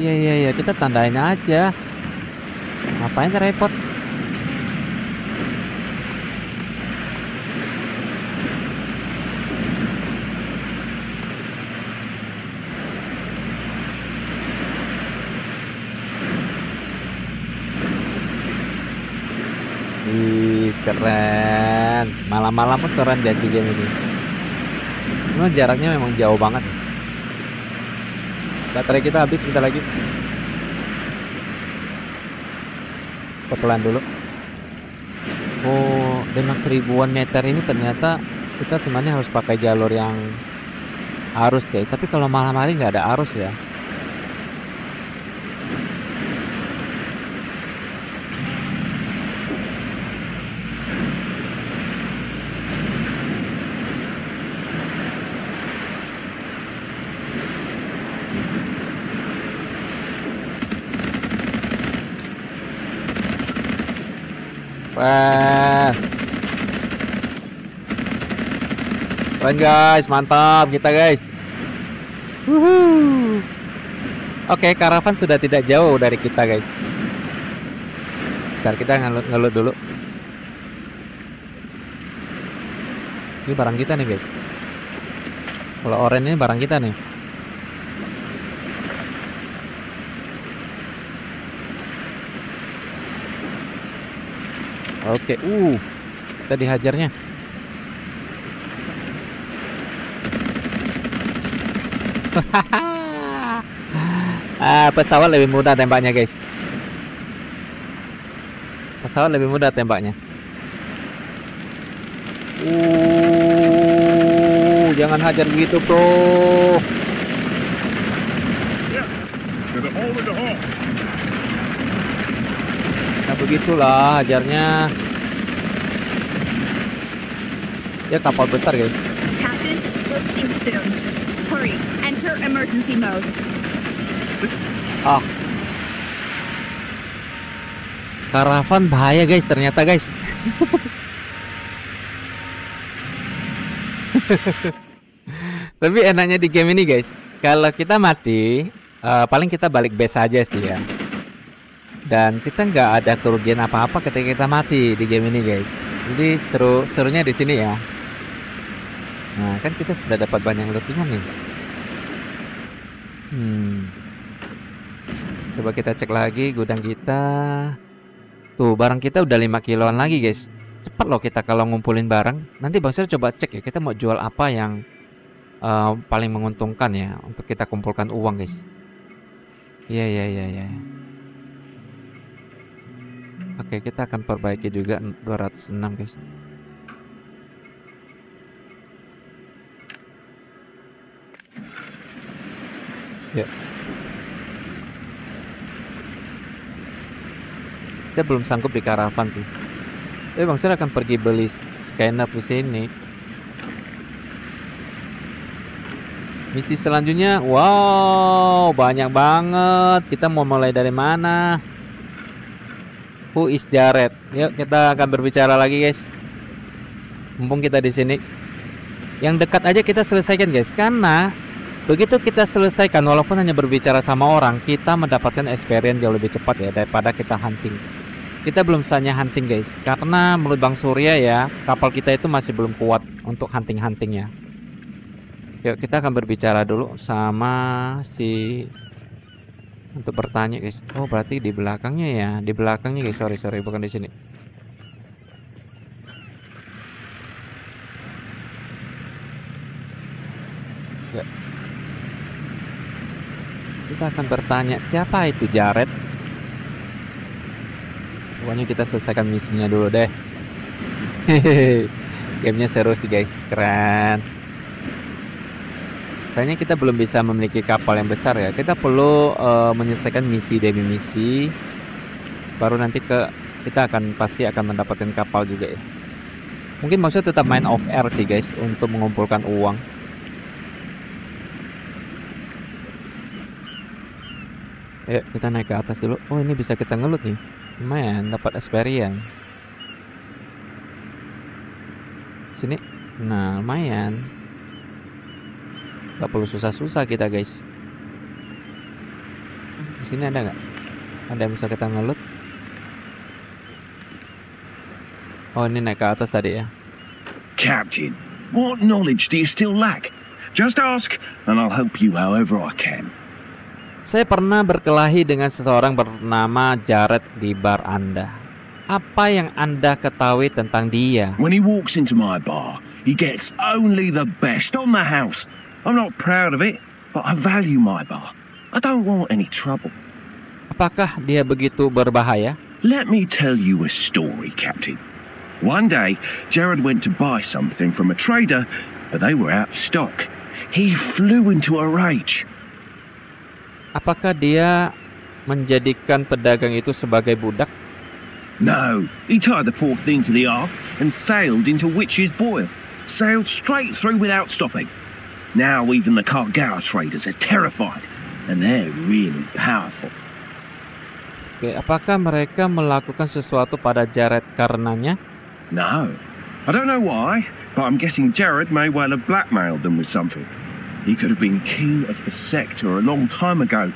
Iya, kita tandain aja. Ngapain repot? Keren. Malam-malam pun keren jadi game ini. Cuma jaraknya memang jauh banget. Baterai kita habis, kita lagi. Pelan dulu. Oh, dengan 1000-an meter ini ternyata kita sebenarnya harus pakai jalur yang arus guys. Tapi kalau malam hari nggak ada arus ya. Keren guys, mantap kita guys. Oke, karavan sudah tidak jauh dari kita guys. Bentar, kita ngelut dulu. Ini barang kita nih guys. Kalau oranye ini barang kita nih. Oke, kita dihajarnya. Pesawat lebih mudah tembaknya guys. Pesawat lebih mudah tembaknya. Jangan hajar begitu bro. Nah begitulah hajarnya. Ya kapal besar guys. Captain, let's sink soon. Hurry, enter emergency mode. Karavan bahaya guys ternyata guys. Tapi enaknya di game ini guys, kalau kita mati paling kita balik base aja sih ya. Dan kita nggak ada kerugian apa-apa ketika kita mati di game ini guys. Jadi serunya di sini ya. Nah kan kita sudah dapat banyak lootingan nih. Coba kita cek lagi gudang kita. Tuh barang kita udah 5 kiloan lagi guys. Cepat loh kita kalau ngumpulin barang. Nanti Bang Sir coba cek ya, kita mau jual apa yang paling menguntungkan ya untuk kita kumpulkan uang guys. Iya. Oke, kita akan perbaiki juga 206 guys. Ya. Kita belum sanggup di karavan tuh. Tapi Bang Sir akan pergi beli scanner di sini. Misi selanjutnya, wow, banyak banget. Kita mau mulai dari mana? Who is Jared? Yuk kita akan berbicara lagi guys. Mumpung kita di sini. Yang dekat aja kita selesaikan guys, karena begitu kita selesaikan, walaupun hanya berbicara sama orang, kita mendapatkan experience jauh lebih cepat ya daripada kita hunting. Kita belum saatnya hunting guys, karena menurut Bang Surya ya, kapal kita itu masih belum kuat untuk hunting-huntingnya. Yuk kita akan berbicara dulu sama si untuk bertanya guys. Oh berarti di belakangnya ya, di belakangnya guys. Sorry bukan di sini. Ya. Kita akan bertanya siapa itu Jared. Pokoknya kita selesaikan misinya dulu deh. Hehehe. Gamenya seru sih guys, keren. Kayaknya kita belum bisa memiliki kapal yang besar ya. Kita perlu menyelesaikan misi demi misi. Baru nanti kita pasti akan mendapatkan kapal juga ya. Mungkin maksudnya tetap main off air sih guys untuk mengumpulkan uang. Ayo kita naik ke atas dulu. Oh ini bisa kita ngelut nih. Lumayan dapat experience. Sini. Nah lumayan. Gak perlu susah-susah kita guys. Di sini ada nggak? Ada yang bisa kita ngelut? Oh ini naik ke atas tadi ya. Captain, what knowledge do you still lack? Just ask and I'll help you however I can. Saya pernah berkelahi dengan seseorang bernama Jared di bar Anda. Apa yang Anda ketahui tentang dia? When he walks into my bar, he gets only the best on the house. I'm not proud of it, but I value my bar. I don't want any trouble. Apakah dia begitu berbahaya? Let me tell you a story, Captain. One day, Jared went to buy something from a trader, but they were out of stock. He flew into a rage. Apakah dia menjadikan pedagang itu sebagai budak? No, he tied the poor thing to the aft and sailed into Witch's Boil. Sailed straight through without stopping. Now even the Cargara traders are terrified, and they're really powerful. Oke, apakah mereka melakukan sesuatu pada Jared karenanya? No. I don't know why, but I'm guessing Jared may well have blackmailed them with something. He could have been king of the sector a long time ago.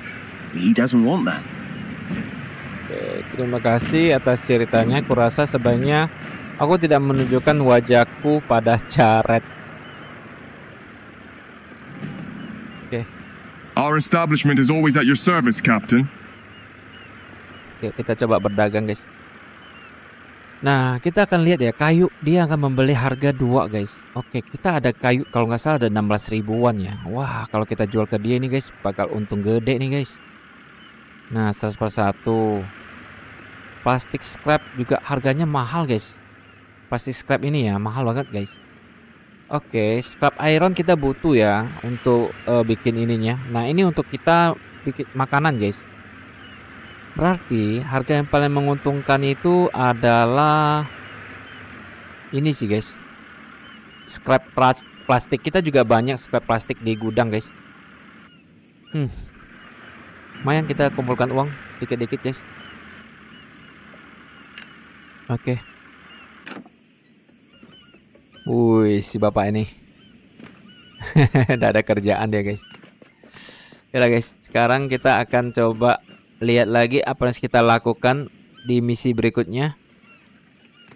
He doesn't want that. Oke, terima kasih atas ceritanya. Kurasa sebaiknya aku tidak menunjukkan wajahku pada Jared. Oke. Our establishment is always at your service, Captain. Oke, kita coba berdagang, guys. Nah, kita akan lihat ya, kayu dia akan membeli harga 2, guys. Oke, kita ada kayu kalau nggak salah ada 16 ribuan ya. Wah, kalau kita jual ke dia ini, guys, bakal untung gede nih, guys. Nah, 100 per 1. Plastik scrap juga harganya mahal, guys. Plastik scrap ini ya, mahal banget, guys. Oke, scrap iron kita butuh ya untuk bikin ininya. Nah, ini untuk kita bikin makanan, guys. Berarti harga yang paling menguntungkan itu adalah ini sih, guys. Scrap plastik. Kita juga banyak scrap plastik di gudang, guys. Lumayan kita kumpulkan uang dikit-dikit, guys. Oke. Wih, si bapak ini udah ada kerjaan dia, guys. Oke, guys, sekarang kita akan coba lihat lagi apa yang kita lakukan di misi berikutnya.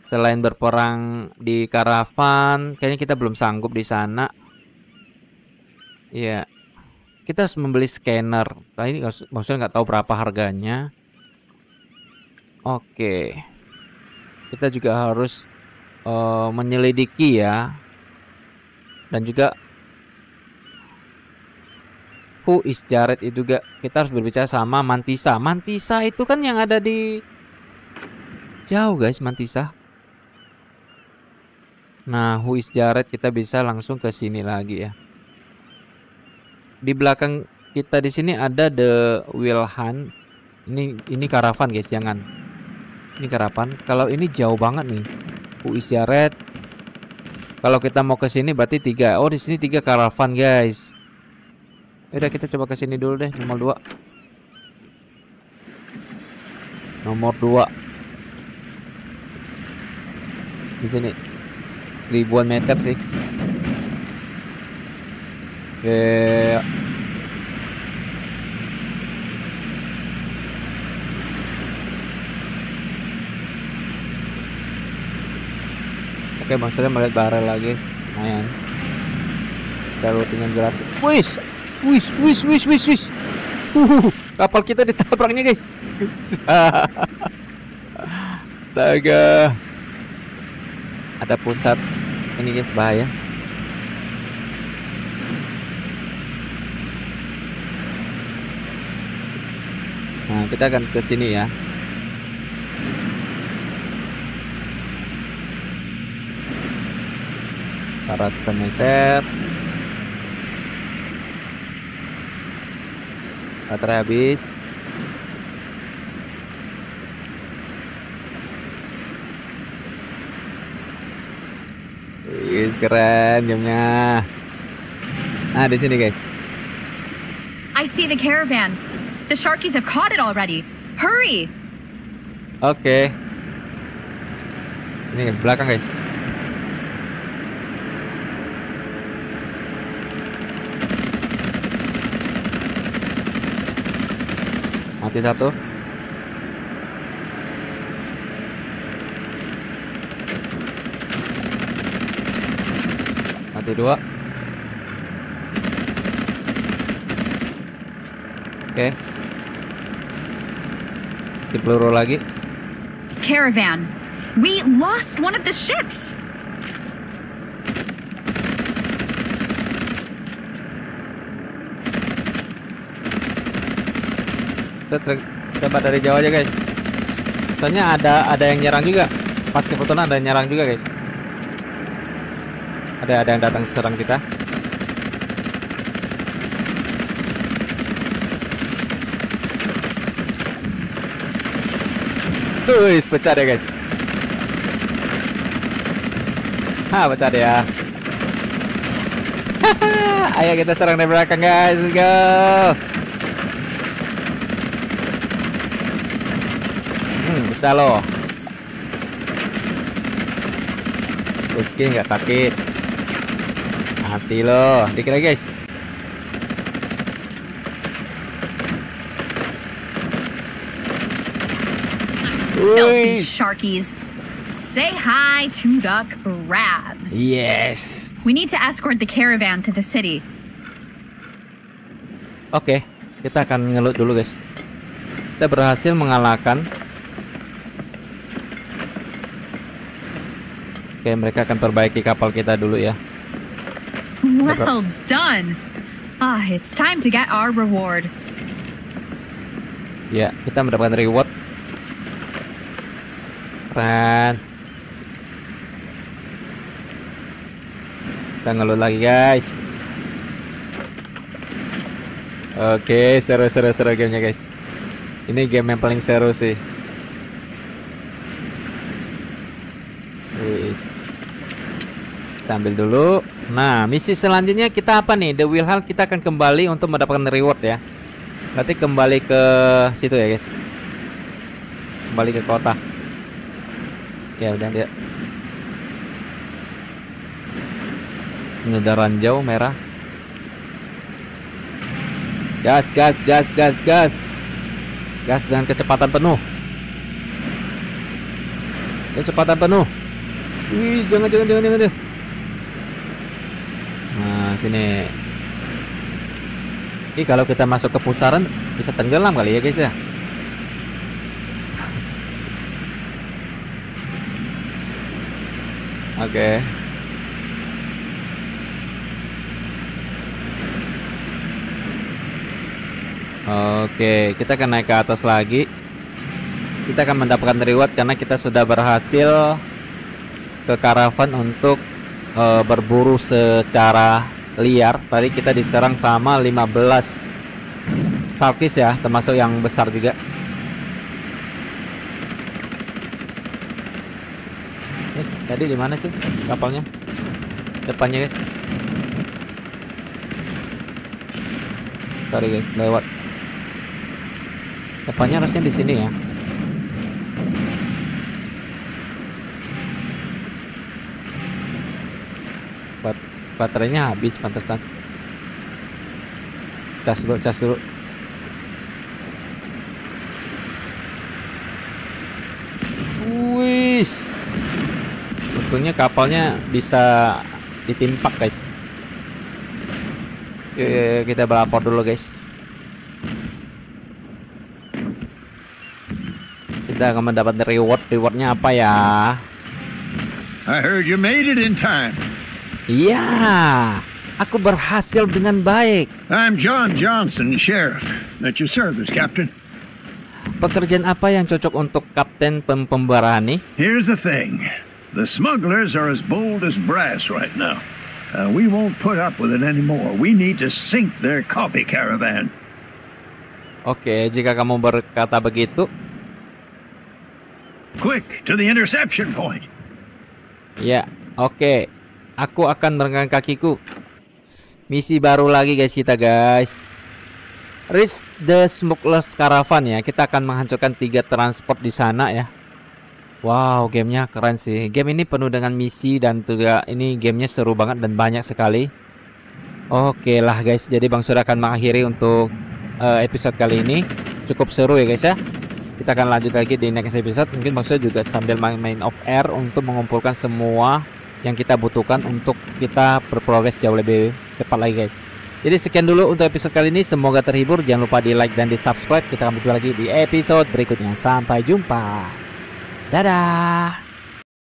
Selain berperang di karavan, kayaknya kita belum sanggup di sana. Ya, kita harus membeli scanner. Nah, ini maksudnya nggak tahu berapa harganya. Oke, kita juga harus menyelidiki ya, dan juga who is Jared itu juga kita harus berbicara sama Mantisa. Mantisa itu kan yang ada di jauh, guys, Mantisa. Nah, who is Jared kita bisa langsung ke sini lagi ya. Di belakang kita di sini ada The Wilhan. Ini karavan, guys, jangan. Ini karavan. Kalau ini jauh banget nih. Who is Jared. Kalau kita mau ke sini berarti 3. Oh, di sini 3 karavan, guys. Udah, kita coba ke sini dulu deh, nomor 2. Nomor 2. Di sini ribuan meter sih. Oke. Oke, maksudnya melihat barel lagi, lumayan. Kita routingan gratis. Wis. Kapal kita ditabraknya, guys. Astaga. Ada pusat ini, guys, bahaya. Nah, kita akan ke sini ya. Para meter. Baterai habis. Keren jamnya. Nah, di sini, guys. I see the caravan. The Sharkies have caught it already. Hurry! Oke. Ini belakang, guys. Mati 1. Mati 2. Oke. Di peluru lagi. Caravan. We lost one of the ships. Coba dari jauh aja, guys. Soalnya ada yang nyerang juga. Pas kebetulan ada yang nyerang juga, guys. Ada yang datang serang kita. Wih, pecah deh, guys. Pecah deh ya. Ayo kita serang dari belakang, guys. Let's go. Bisa loh. Oke, nggak sakit. Mati loh. Dikit lagi guys. Filthy sharkies. Say hi to the crabs. Yes. We need to escort the caravan to the city. Oke, kita akan ngelut dulu guys. Kita berhasil mengalahkan. Oke, mereka akan perbaiki kapal kita dulu ya. Well done. It's time to get our reward. Ya, kita mendapatkan reward. Keren. Kita ngelut lagi guys. Oke, seru gamenya guys. Ini game yang paling seru sih. Kita ambil dulu. Nah, misi selanjutnya kita apa nih? The Wilhelm, kita akan kembali untuk mendapatkan reward ya. Berarti kembali ke situ ya guys. Kembali ke kota. Ya udah dia. Ini udah ranjau merah. Gas. Gas dengan kecepatan penuh. Kecepatan penuh. Wih, jangan. Nah, sini. Ini kalau kita masuk ke pusaran bisa tenggelam kali ya guys ya. Oke. Oke, kita akan naik ke atas lagi. Kita akan mendapatkan reward karena kita sudah berhasil ke karavan untuk berburu secara liar. Tadi kita diserang sama 15 sharkies ya, termasuk yang besar juga. Tadi di mana sih kapalnya? Depannya guys. Sorry guys, lewat. Depannya harusnya di sini ya. Baterainya habis pantesan. Cas dulu. Wih. Untungnya kapalnya bisa ditimpak guys. Kita berlapor dulu guys. Kita akan mendapat rewardnya apa ya? I heard you made it in time. Iya, aku berhasil dengan baik. I'm John Johnson, Sheriff. At your service, Captain. Pekerjaan apa yang cocok untuk Kapten Pemberani? Here's the thing. The smugglers are as bold as brass right now. We won't put up with it anymore. We need to sink their coffee caravan. Oke, jika kamu berkata begitu. Quick, to the interception point. Ya, oke. Aku akan merenggang kakiku. Misi baru lagi guys kita guys. Reach the Smuggler's Caravan ya. Kita akan menghancurkan 3 transport di sana ya. Wow, gamenya keren sih. Game ini penuh dengan misi dan juga ini gamenya seru banget dan banyak sekali. Oke lah guys, jadi Bang Sur akan mengakhiri untuk episode kali ini. Cukup seru ya guys ya. Kita akan lanjut lagi di next episode. Mungkin Bang Sur juga sambil main off air untuk mengumpulkan semua yang kita butuhkan untuk kita berprogres jauh lebih cepat lagi guys. Jadi sekian dulu untuk episode kali ini. Semoga terhibur. Jangan lupa di like dan di subscribe. Kita akan berjumpa lagi di episode berikutnya. Sampai jumpa. Dadah.